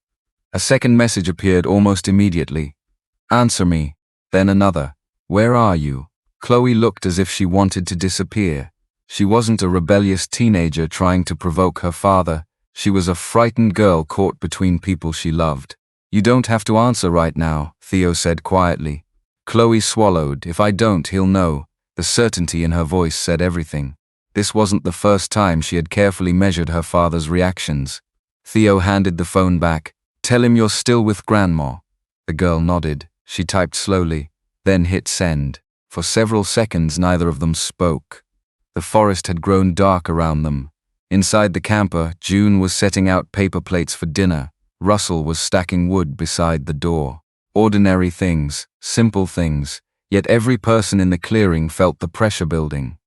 A: A second message appeared almost immediately. Answer me. Then another. Where are you? Chloe looked as if she wanted to disappear. She wasn't a rebellious teenager trying to provoke her father. She was a frightened girl caught between people she loved. You don't have to answer right now, Theo said quietly. Chloe swallowed. If I don't, he'll know. The certainty in her voice said everything. This wasn't the first time she had carefully measured her father's reactions. Theo handed the phone back. Tell him you're still with Grandma. The girl nodded. She typed slowly, then hit send. For several seconds neither of them spoke. The forest had grown dark around them. Inside the camper, June was setting out paper plates for dinner. Russell was stacking wood beside the door. Ordinary things, simple things, yet every person in the clearing felt the pressure building.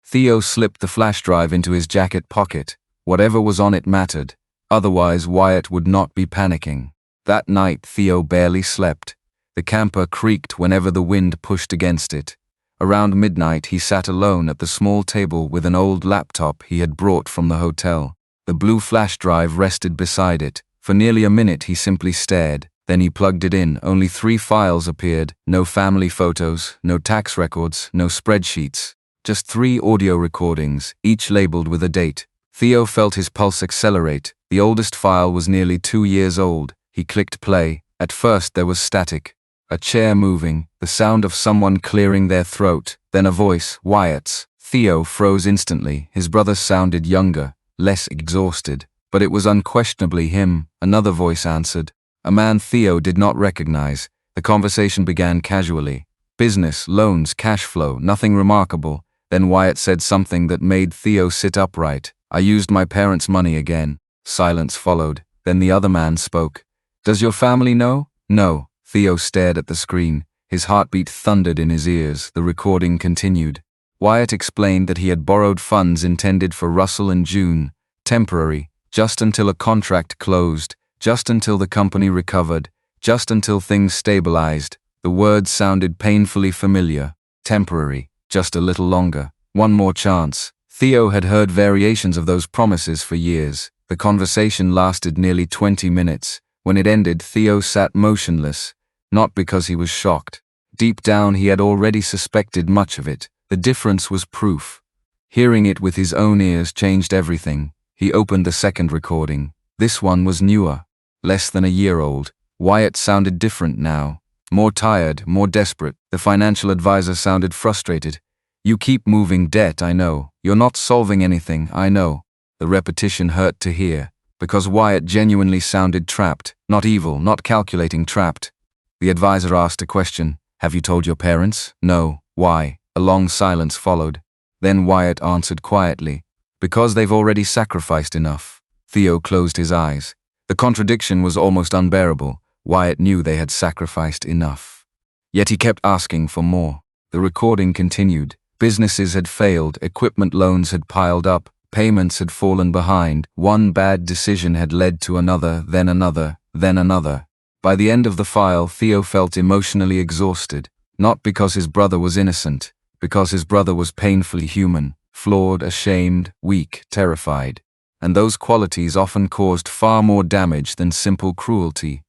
A: Theo slipped the flash drive into his jacket pocket. Whatever was on it mattered, otherwise Wyatt would not be panicking. That night Theo barely slept. The camper creaked whenever the wind pushed against it. Around midnight he sat alone at the small table with an old laptop he had brought from the hotel. The blue flash drive rested beside it. For nearly a minute he simply stared. Then he plugged it in. Only 3 files appeared. No family photos, no tax records, no spreadsheets. Just 3 audio recordings, each labeled with a date. Theo felt his pulse accelerate. The oldest file was nearly 2 years old. He clicked play. At first there was static. A chair moving, the sound of someone clearing their throat, then a voice, Wyatt's. Theo froze instantly. His brother sounded younger, less exhausted, but it was unquestionably him. Another voice answered. A man Theo did not recognize. The conversation began casually. Business, loans, cash flow, nothing remarkable. Then Wyatt said something that made Theo sit upright. I used my parents' money again. Silence followed. Then the other man spoke. Does your family know? No. Theo stared at the screen. His heartbeat thundered in his ears. The recording continued. Wyatt explained that he had borrowed funds intended for Russell and June. Temporary. Just until a contract closed. Just until the company recovered. Just until things stabilized. The words sounded painfully familiar. Temporary. Just a little longer. One more chance. Theo had heard variations of those promises for years. The conversation lasted nearly 20 minutes. When it ended, Theo sat motionless. Not because he was shocked. Deep down he had already suspected much of it. The difference was proof. Hearing it with his own ears changed everything. He opened the second recording. This one was newer. Less than a year old. Wyatt sounded different now. More tired, more desperate. The financial advisor sounded frustrated. You keep moving debt, I know. You're not solving anything, I know. The repetition hurt to hear. Because Wyatt genuinely sounded trapped. Not evil, not calculating, trapped. The advisor asked a question. Have you told your parents? No. Why? A long silence followed. Then Wyatt answered quietly. Because they've already sacrificed enough. Theo closed his eyes. The contradiction was almost unbearable. Wyatt knew they had sacrificed enough. Yet he kept asking for more. The recording continued. Businesses had failed, equipment loans had piled up, payments had fallen behind, one bad decision had led to another, then another, then another. By the end of the file, Theo felt emotionally exhausted, not because his brother was innocent, because his brother was painfully human, flawed, ashamed, weak, terrified. And those qualities often caused far more damage than simple cruelty.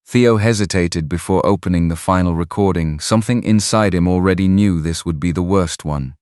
A: Theo hesitated before opening the final recording. Something inside him already knew this would be the worst one.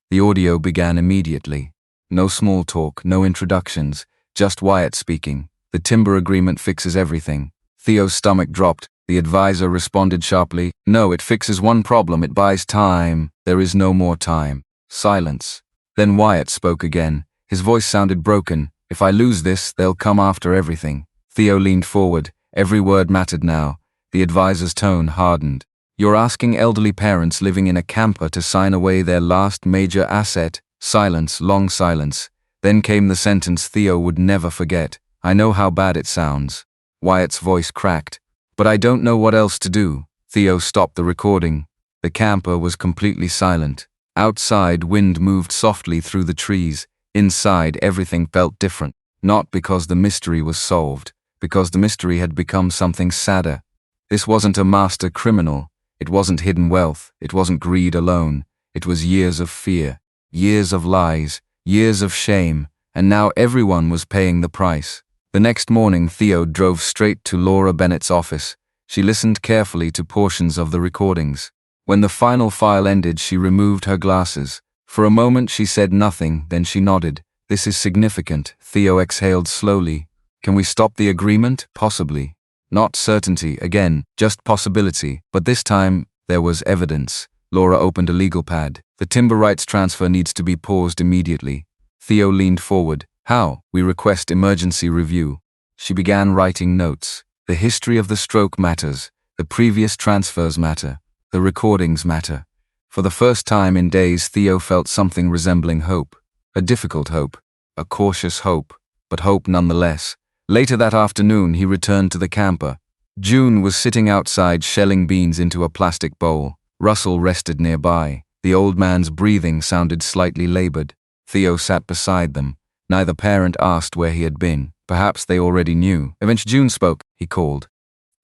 A: The audio began immediately. No small talk, no introductions, just Wyatt speaking. The timber agreement fixes everything. Theo's stomach dropped. The advisor responded sharply. No, it fixes one problem. It buys time. There is no more time. Silence. Then Wyatt spoke again. His voice sounded broken. If I lose this, they'll come after everything. Theo leaned forward. Every word mattered now. The advisor's tone hardened. You're asking elderly parents living in a camper to sign away their last major asset. Silence, long silence. Then came the sentence Theo would never forget. I know how bad it sounds. Wyatt's voice cracked. But I don't know what else to do. Theo stopped the recording. The camper was completely silent. Outside, wind moved softly through the trees. Inside, everything felt different. Not because the mystery was solved, because the mystery had become something sadder. This wasn't a master criminal. It wasn't hidden wealth. It wasn't greed alone. It was years of fear, years of lies, years of shame, and now everyone was paying the price. The next morning, Theo drove straight to Laura Bennett's office. She listened carefully to portions of the recordings. When the final file ended, she removed her glasses. For a moment, she said nothing, then she nodded. This is significant. Theo exhaled slowly. Can we stop the agreement? Possibly. Not certainty, again, just possibility. But this time, there was evidence. Laura opened a legal pad. The timber rights transfer needs to be paused immediately. Theo leaned forward. How? We request emergency review. She began writing notes. The history of the stroke matters. The previous transfers matter. The recordings matter. For the first time in days, Theo felt something resembling hope. A difficult hope. A cautious hope. But hope nonetheless. Later that afternoon, he returned to the camper. June was sitting outside shelling beans into a plastic bowl. Russell rested nearby. The old man's breathing sounded slightly labored. Theo sat beside them. Neither parent asked where he had been. Perhaps they already knew. Eventually June spoke. He called.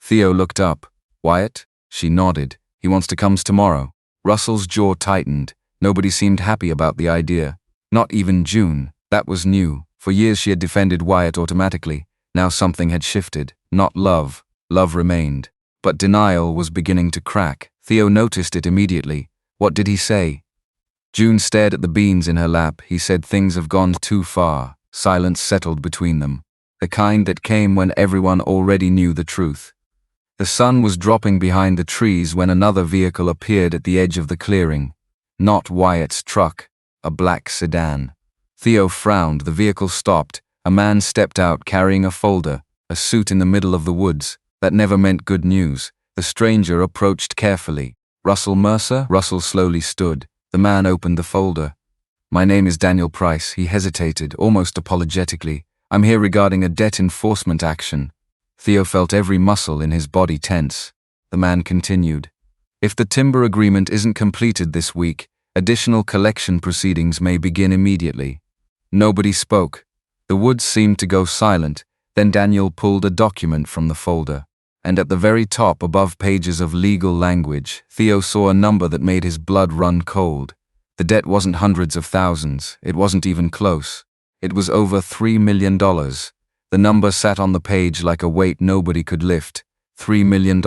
A: Theo looked up. Wyatt? She nodded. He wants to come tomorrow. Russell's jaw tightened. Nobody seemed happy about the idea. Not even June. That was new. For years she had defended Wyatt automatically. Now something had shifted. Not love. Love remained. But denial was beginning to crack. Theo noticed it immediately. What did he say? June stared at the beans in her lap. He said things have gone too far. Silence settled between them. The kind that came when everyone already knew the truth. The sun was dropping behind the trees when another vehicle appeared at the edge of the clearing. Not Wyatt's truck. A black sedan. Theo frowned. The vehicle stopped. A man stepped out carrying a folder, a suit in the middle of the woods. That never meant good news. The stranger approached carefully. Russell Mercer? Russell slowly stood. The man opened the folder. My name is Daniel Price. He hesitated, almost apologetically. I'm here regarding a debt enforcement action. Theo felt every muscle in his body tense. The man continued. If the timber agreement isn't completed this week, additional collection proceedings may begin immediately. Nobody spoke. The woods seemed to go silent. Then Daniel pulled a document from the folder. And at the very top, above pages of legal language, Theo saw a number that made his blood run cold. The debt wasn't hundreds of thousands. It wasn't even close. It was over $3 million. The number sat on the page like a weight nobody could lift. $3 million.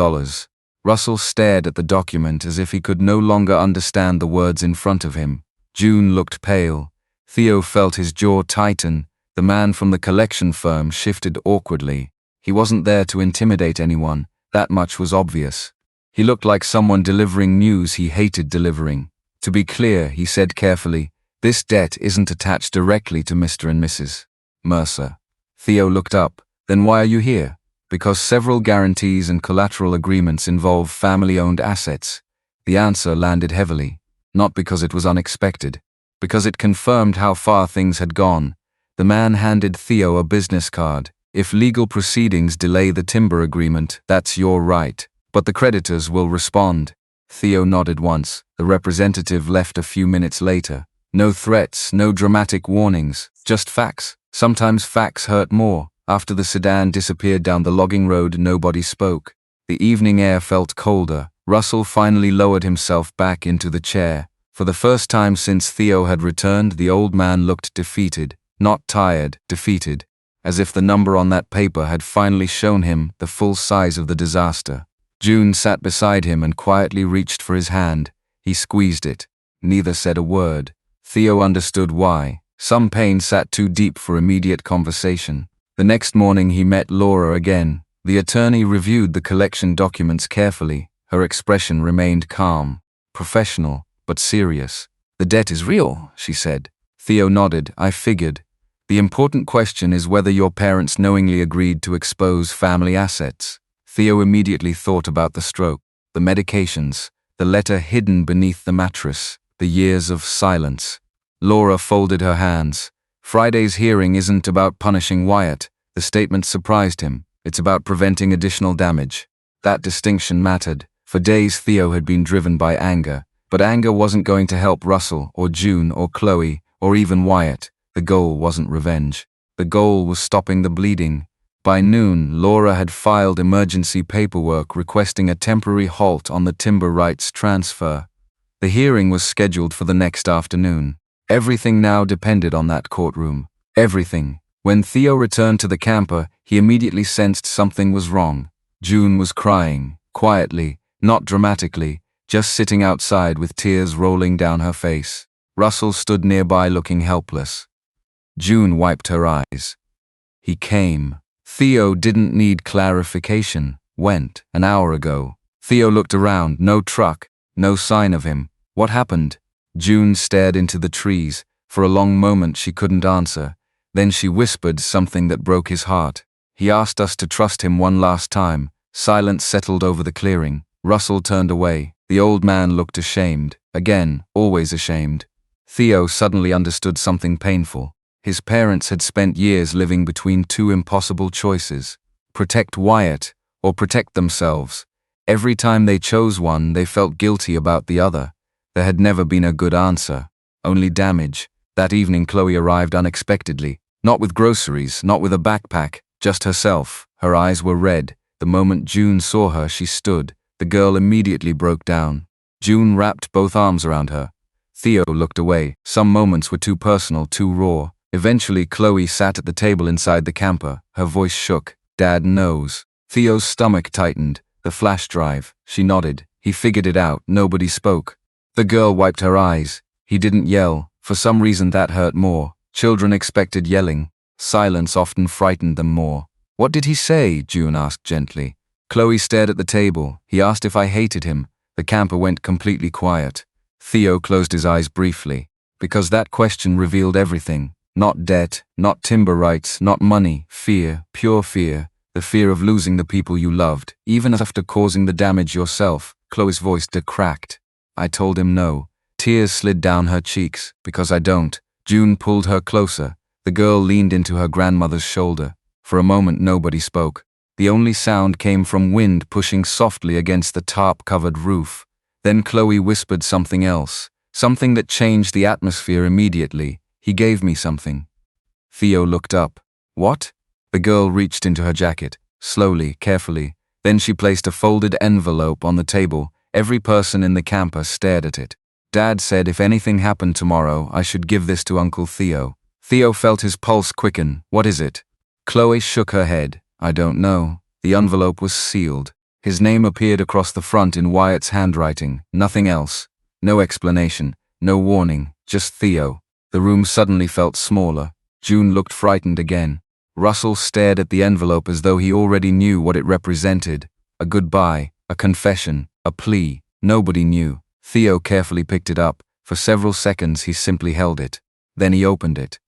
A: Russell stared at the document as if he could no longer understand the words in front of him. June looked pale. Theo felt his jaw tighten. The man from the collection firm shifted awkwardly. He wasn't there to intimidate anyone. That much was obvious. He looked like someone delivering news he hated delivering. To be clear, he said carefully, this debt isn't attached directly to Mr. and Mrs. Mercer. Theo looked up. Then why are you here? Because several guarantees and collateral agreements involve family-owned assets. The answer landed heavily, not because it was unexpected, because it confirmed how far things had gone. The man handed Theo a business card. If legal proceedings delay the timber agreement, that's your right, but the creditors will respond. Theo nodded once. The representative left a few minutes later. No threats, no dramatic warnings, just facts. Sometimes facts hurt more. After the sedan disappeared down the logging road, nobody spoke. The evening air felt colder. Russell finally lowered himself back into the chair. For the first time since Theo had returned, the old man looked defeated. Not tired, defeated. As if the number on that paper had finally shown him the full size of the disaster. June sat beside him and quietly reached for his hand. He squeezed it. Neither said a word. Theo understood why. Some pain sat too deep for immediate conversation. The next morning he met Laura again. The attorney reviewed the collection documents carefully. Her expression remained calm, professional, but serious. "The debt is real," she said. Theo nodded. "I figured. The important question is whether your parents knowingly agreed to expose family assets." Theo immediately thought about the stroke, the medications, the letter hidden beneath the mattress, the years of silence. Laura folded her hands. "Friday's hearing isn't about punishing Wyatt." The statement surprised him. "It's about preventing additional damage." That distinction mattered. For days Theo had been driven by anger, but anger wasn't going to help Russell or June or Chloe or even Wyatt. The goal wasn't revenge. The goal was stopping the bleeding. By noon, Laura had filed emergency paperwork requesting a temporary halt on the timber rights transfer. The hearing was scheduled for the next afternoon. Everything now depended on that courtroom. Everything. When Theo returned to the camper, he immediately sensed something was wrong. June was crying, quietly, not dramatically, just sitting outside with tears rolling down her face. Russell stood nearby looking helpless. June wiped her eyes. He came. Theo didn't need clarification. Went an hour ago. Theo looked around. No truck. No sign of him. What happened? June stared into the trees. For a long moment she couldn't answer. Then she whispered something that broke his heart. "He asked us to trust him one last time." Silence settled over the clearing. Russell turned away. The old man looked ashamed. Again, always ashamed. Theo suddenly understood something painful. His parents had spent years living between two impossible choices: protect Wyatt or protect themselves. Every time they chose one, they felt guilty about the other. There had never been a good answer, only damage. That evening Chloe arrived unexpectedly, not with groceries, not with a backpack, just herself. Her eyes were red. The moment June saw her, she stood. The girl immediately broke down. June wrapped both arms around her. Theo looked away. Some moments were too personal, too raw. Eventually, Chloe sat at the table inside the camper. Her voice shook. "Dad knows." Theo's stomach tightened. "The flash drive." She nodded. He figured it out. Nobody spoke. The girl wiped her eyes. He didn't yell. For some reason that hurt more. Children expected yelling. Silence often frightened them more. "What did he say?" June asked gently. Chloe stared at the table. "He asked if I hated him." The camper went completely quiet. Theo closed his eyes briefly. Because that question revealed everything. Not debt, not timber rights, not money. Fear, pure fear. The fear of losing the people you loved, even after causing the damage yourself. Chloe's voice cracked. "I told him no." Tears slid down her cheeks. "Because I don't." June pulled her closer. The girl leaned into her grandmother's shoulder. For a moment nobody spoke. The only sound came from wind pushing softly against the tarp-covered roof. Then Chloe whispered something else, something that changed the atmosphere immediately. "He gave me something." Theo looked up. "What?" The girl reached into her jacket, slowly, carefully. Then she placed a folded envelope on the table. Every person in the camper stared at it. "Dad said if anything happened tomorrow, I should give this to Uncle Theo." Theo felt his pulse quicken. "What is it?" Chloe shook her head. "I don't know." The envelope was sealed. His name appeared across the front in Wyatt's handwriting. Nothing else. No explanation. No warning. Just Theo. The room suddenly felt smaller. June looked frightened again. Russell stared at the envelope as though he already knew what it represented. A goodbye, a confession, a plea. Nobody knew. Theo carefully picked it up. For several seconds he simply held it. Then he opened it.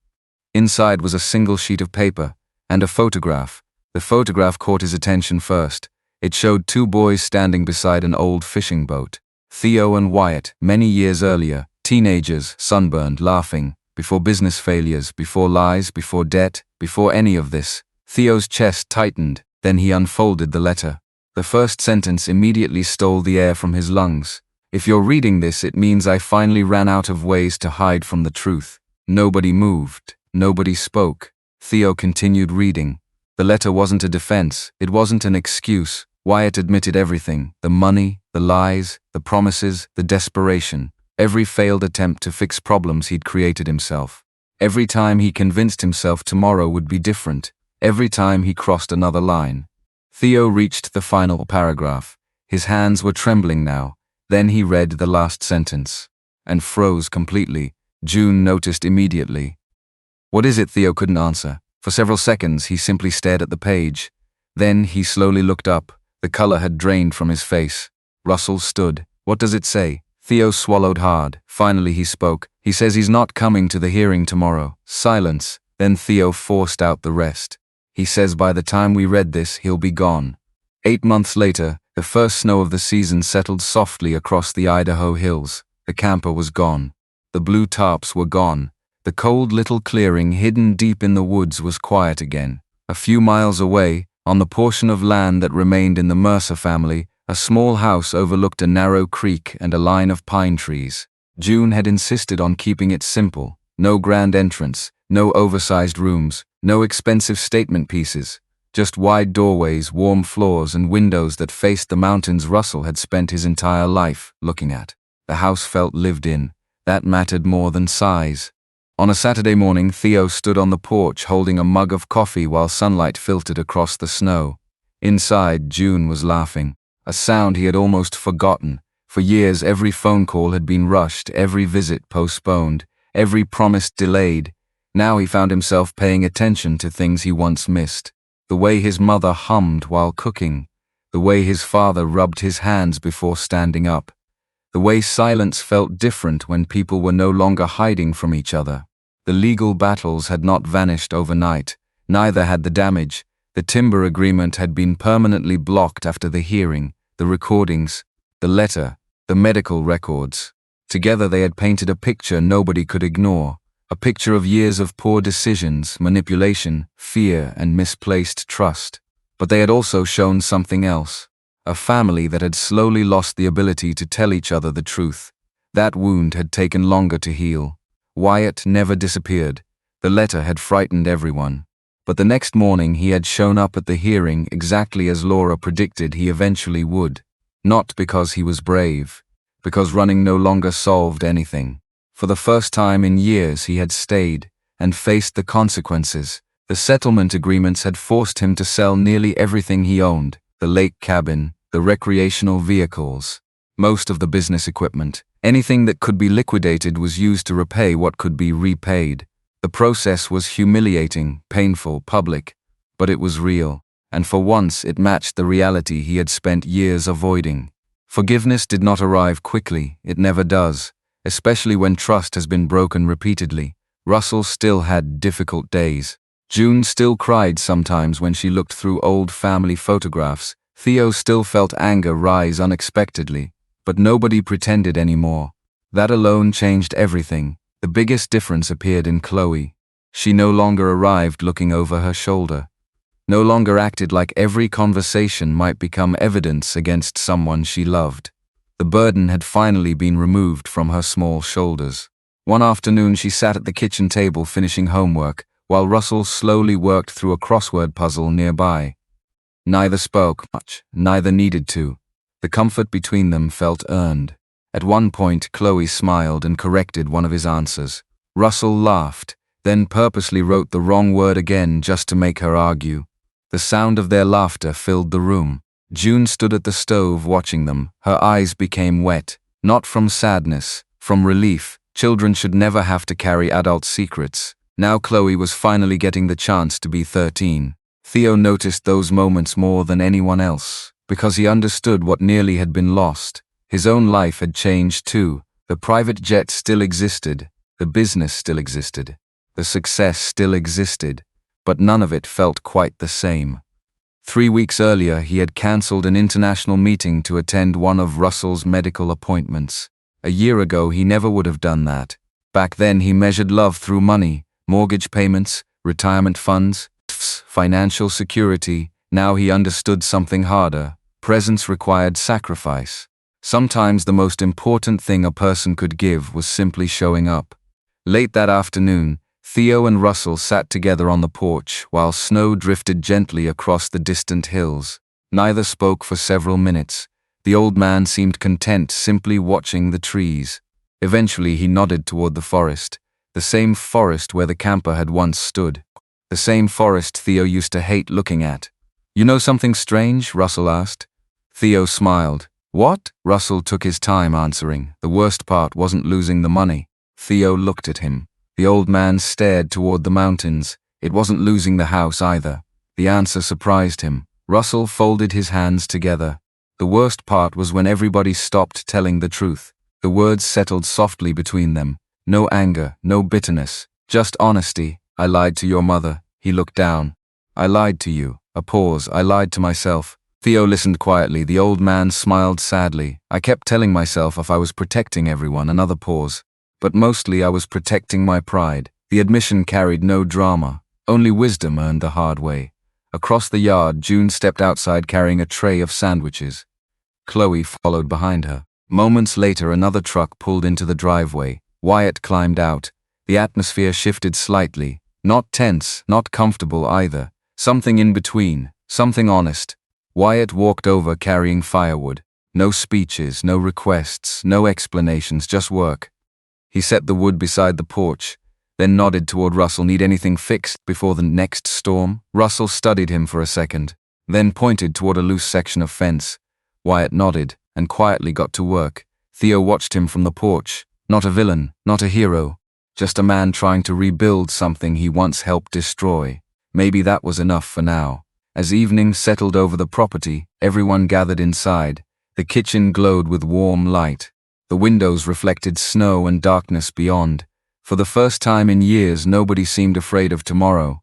A: Inside was a single sheet of paper and a photograph. The photograph caught his attention first. It showed two boys standing beside an old fishing boat. Theo and Wyatt, many years earlier, teenagers, sunburned, laughing, before business failures, before lies, before debt, before any of this. Theo's chest tightened, then he unfolded the letter. The first sentence immediately stole the air from his lungs. If you're reading this, it means I finally ran out of ways to hide from the truth. Nobody moved. Nobody spoke. Theo continued reading. The letter wasn't a defense. It wasn't an excuse. Wyatt admitted everything. The money, the lies, the promises, the desperation. Every failed attempt to fix problems he'd created himself. Every time he convinced himself tomorrow would be different. Every time he crossed another line. Theo reached the final paragraph. His hands were trembling now. Then he read the last sentence. And froze completely. June noticed immediately. "What is it?" Theo couldn't answer. For several seconds he simply stared at the page. Then he slowly looked up. The color had drained from his face. Russell stood. "What does it say?" Theo swallowed hard. Finally he spoke. "He says he's not coming to the hearing tomorrow." Silence. Then Theo forced out the rest. "He says by the time we read this, he'll be gone." 8 months later, the first snow of the season settled softly across the Idaho hills. The camper was gone. The blue tarps were gone. The cold little clearing hidden deep in the woods was quiet again. A few miles away, on the portion of land that remained in the Mercer family, a small house overlooked a narrow creek and a line of pine trees. June had insisted on keeping it simple. No grand entrance, no oversized rooms, no expensive statement pieces. Just wide doorways, warm floors, and windows that faced the mountains Russell had spent his entire life looking at. The house felt lived in. That mattered more than size. On a Saturday morning, Theo stood on the porch holding a mug of coffee while sunlight filtered across the snow. Inside, June was laughing, a sound he had almost forgotten. For years, every phone call had been rushed, every visit postponed, every promise delayed. Now he found himself paying attention to things he once missed. The way his mother hummed while cooking. The way his father rubbed his hands before standing up. The way silence felt different when people were no longer hiding from each other. The legal battles had not vanished overnight. Neither had the damage. The timber agreement had been permanently blocked after the hearing, the recordings, the letter, the medical records. Together they had painted a picture nobody could ignore. A picture of years of poor decisions, manipulation, fear, and misplaced trust. But they had also shown something else. A family that had slowly lost the ability to tell each other the truth. That wound had taken longer to heal. Wyatt never disappeared. The letter had frightened everyone. But the next morning he had shown up at the hearing exactly as Laura predicted he eventually would. Not because he was brave. Because running no longer solved anything. For the first time in years he had stayed and faced the consequences. The settlement agreements had forced him to sell nearly everything he owned. The lake cabin, the recreational vehicles, most of the business equipment. Anything that could be liquidated was used to repay what could be repaid. The process was humiliating, painful, public, but it was real, and for once it matched the reality he had spent years avoiding. Forgiveness did not arrive quickly, it never does, especially when trust has been broken repeatedly. Russell still had difficult days. June still cried sometimes when she looked through old family photographs. Theo still felt anger rise unexpectedly, but nobody pretended anymore. That alone changed everything. The biggest difference appeared in Chloe. She no longer arrived looking over her shoulder. No longer acted like every conversation might become evidence against someone she loved. The burden had finally been removed from her small shoulders. One afternoon she sat at the kitchen table finishing homework, while Russell slowly worked through a crossword puzzle nearby. Neither spoke much, neither needed to. The comfort between them felt earned. At one point, Chloe smiled and corrected one of his answers. Russell laughed, then purposely wrote the wrong word again just to make her argue. The sound of their laughter filled the room. June stood at the stove watching them. Her eyes became wet, not from sadness, from relief. Children should never have to carry adult secrets. Now Chloe was finally getting the chance to be 13. Theo noticed those moments more than anyone else, because he understood what nearly had been lost. His own life had changed too. The private jet still existed, the business still existed, the success still existed, but none of it felt quite the same. 3 weeks earlier, he had cancelled an international meeting to attend one of Russell's medical appointments. A year ago, he never would have done that. Back then, he measured love through money, mortgage payments, retirement funds, financial security. Now he understood something harder. Presence required sacrifice. Sometimes the most important thing a person could give was simply showing up. Late that afternoon, Theo and Russell sat together on the porch while snow drifted gently across the distant hills. Neither spoke for several minutes. The old man seemed content simply watching the trees. Eventually he nodded toward the forest, the same forest where the camper had once stood. The same forest Theo used to hate looking at. "You know something strange?" Russell asked. Theo smiled. "What?" Russell took his time answering. The worst part wasn't losing the money. Theo looked at him. The old man stared toward the mountains. It wasn't losing the house either. The answer surprised him. Russell folded his hands together. The worst part was when everybody stopped telling the truth. The words settled softly between them. No anger, no bitterness, just honesty. "I lied to your mother." He looked down. "I lied to you." A pause. "I lied to myself." Theo listened quietly. The old man smiled sadly. "I kept telling myself if I was protecting everyone." Another pause. "But mostly I was protecting my pride." The admission carried no drama, only wisdom earned the hard way. Across the yard, June stepped outside carrying a tray of sandwiches. Chloe followed behind her. Moments later, another truck pulled into the driveway. Wyatt climbed out. The atmosphere shifted slightly. Not tense, not comfortable either. Something in between, something honest. Wyatt walked over carrying firewood. No speeches, no requests, no explanations, just work. He set the wood beside the porch, then nodded toward Russell. "Need anything fixed before the next storm?" Russell studied him for a second, then pointed toward a loose section of fence. Wyatt nodded and quietly got to work. Theo watched him from the porch. Not a villain, not a hero, just a man trying to rebuild something he once helped destroy. Maybe that was enough for now. As evening settled over the property, everyone gathered inside. The kitchen glowed with warm light. The windows reflected snow and darkness beyond. For the first time in years, nobody seemed afraid of tomorrow.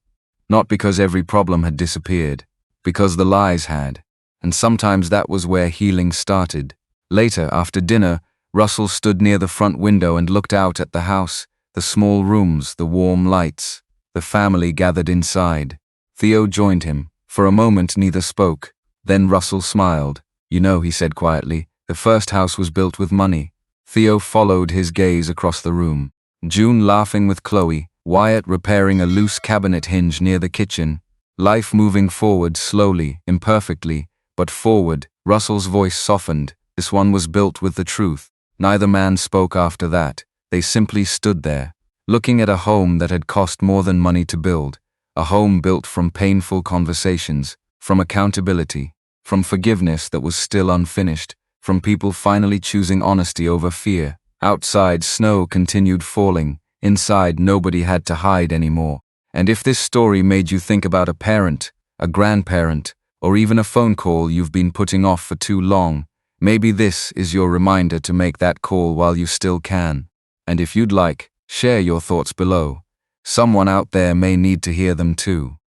A: Not because every problem had disappeared, because the lies had. And sometimes that was where healing started. Later, after dinner, Russell stood near the front window and looked out at the house, the small rooms, the warm lights. The family gathered inside. Theo joined him. For a moment, neither spoke. Then Russell smiled. "You know," he said quietly, "the first house was built with money." Theo followed his gaze across the room. June laughing with Chloe, Wyatt repairing a loose cabinet hinge near the kitchen. Life moving forward slowly, imperfectly, but forward. Russell's voice softened. This one was built with the truth. Neither man spoke after that. They simply stood there, looking at a home that had cost more than money to build. A home built from painful conversations, from accountability, from forgiveness that was still unfinished, from people finally choosing honesty over fear. Outside, snow continued falling. Inside, nobody had to hide anymore. And if this story made you think about a parent, a grandparent, or even a phone call you've been putting off for too long, maybe this is your reminder to make that call while you still can. And if you'd like, share your thoughts below. Someone out there may need to hear them too.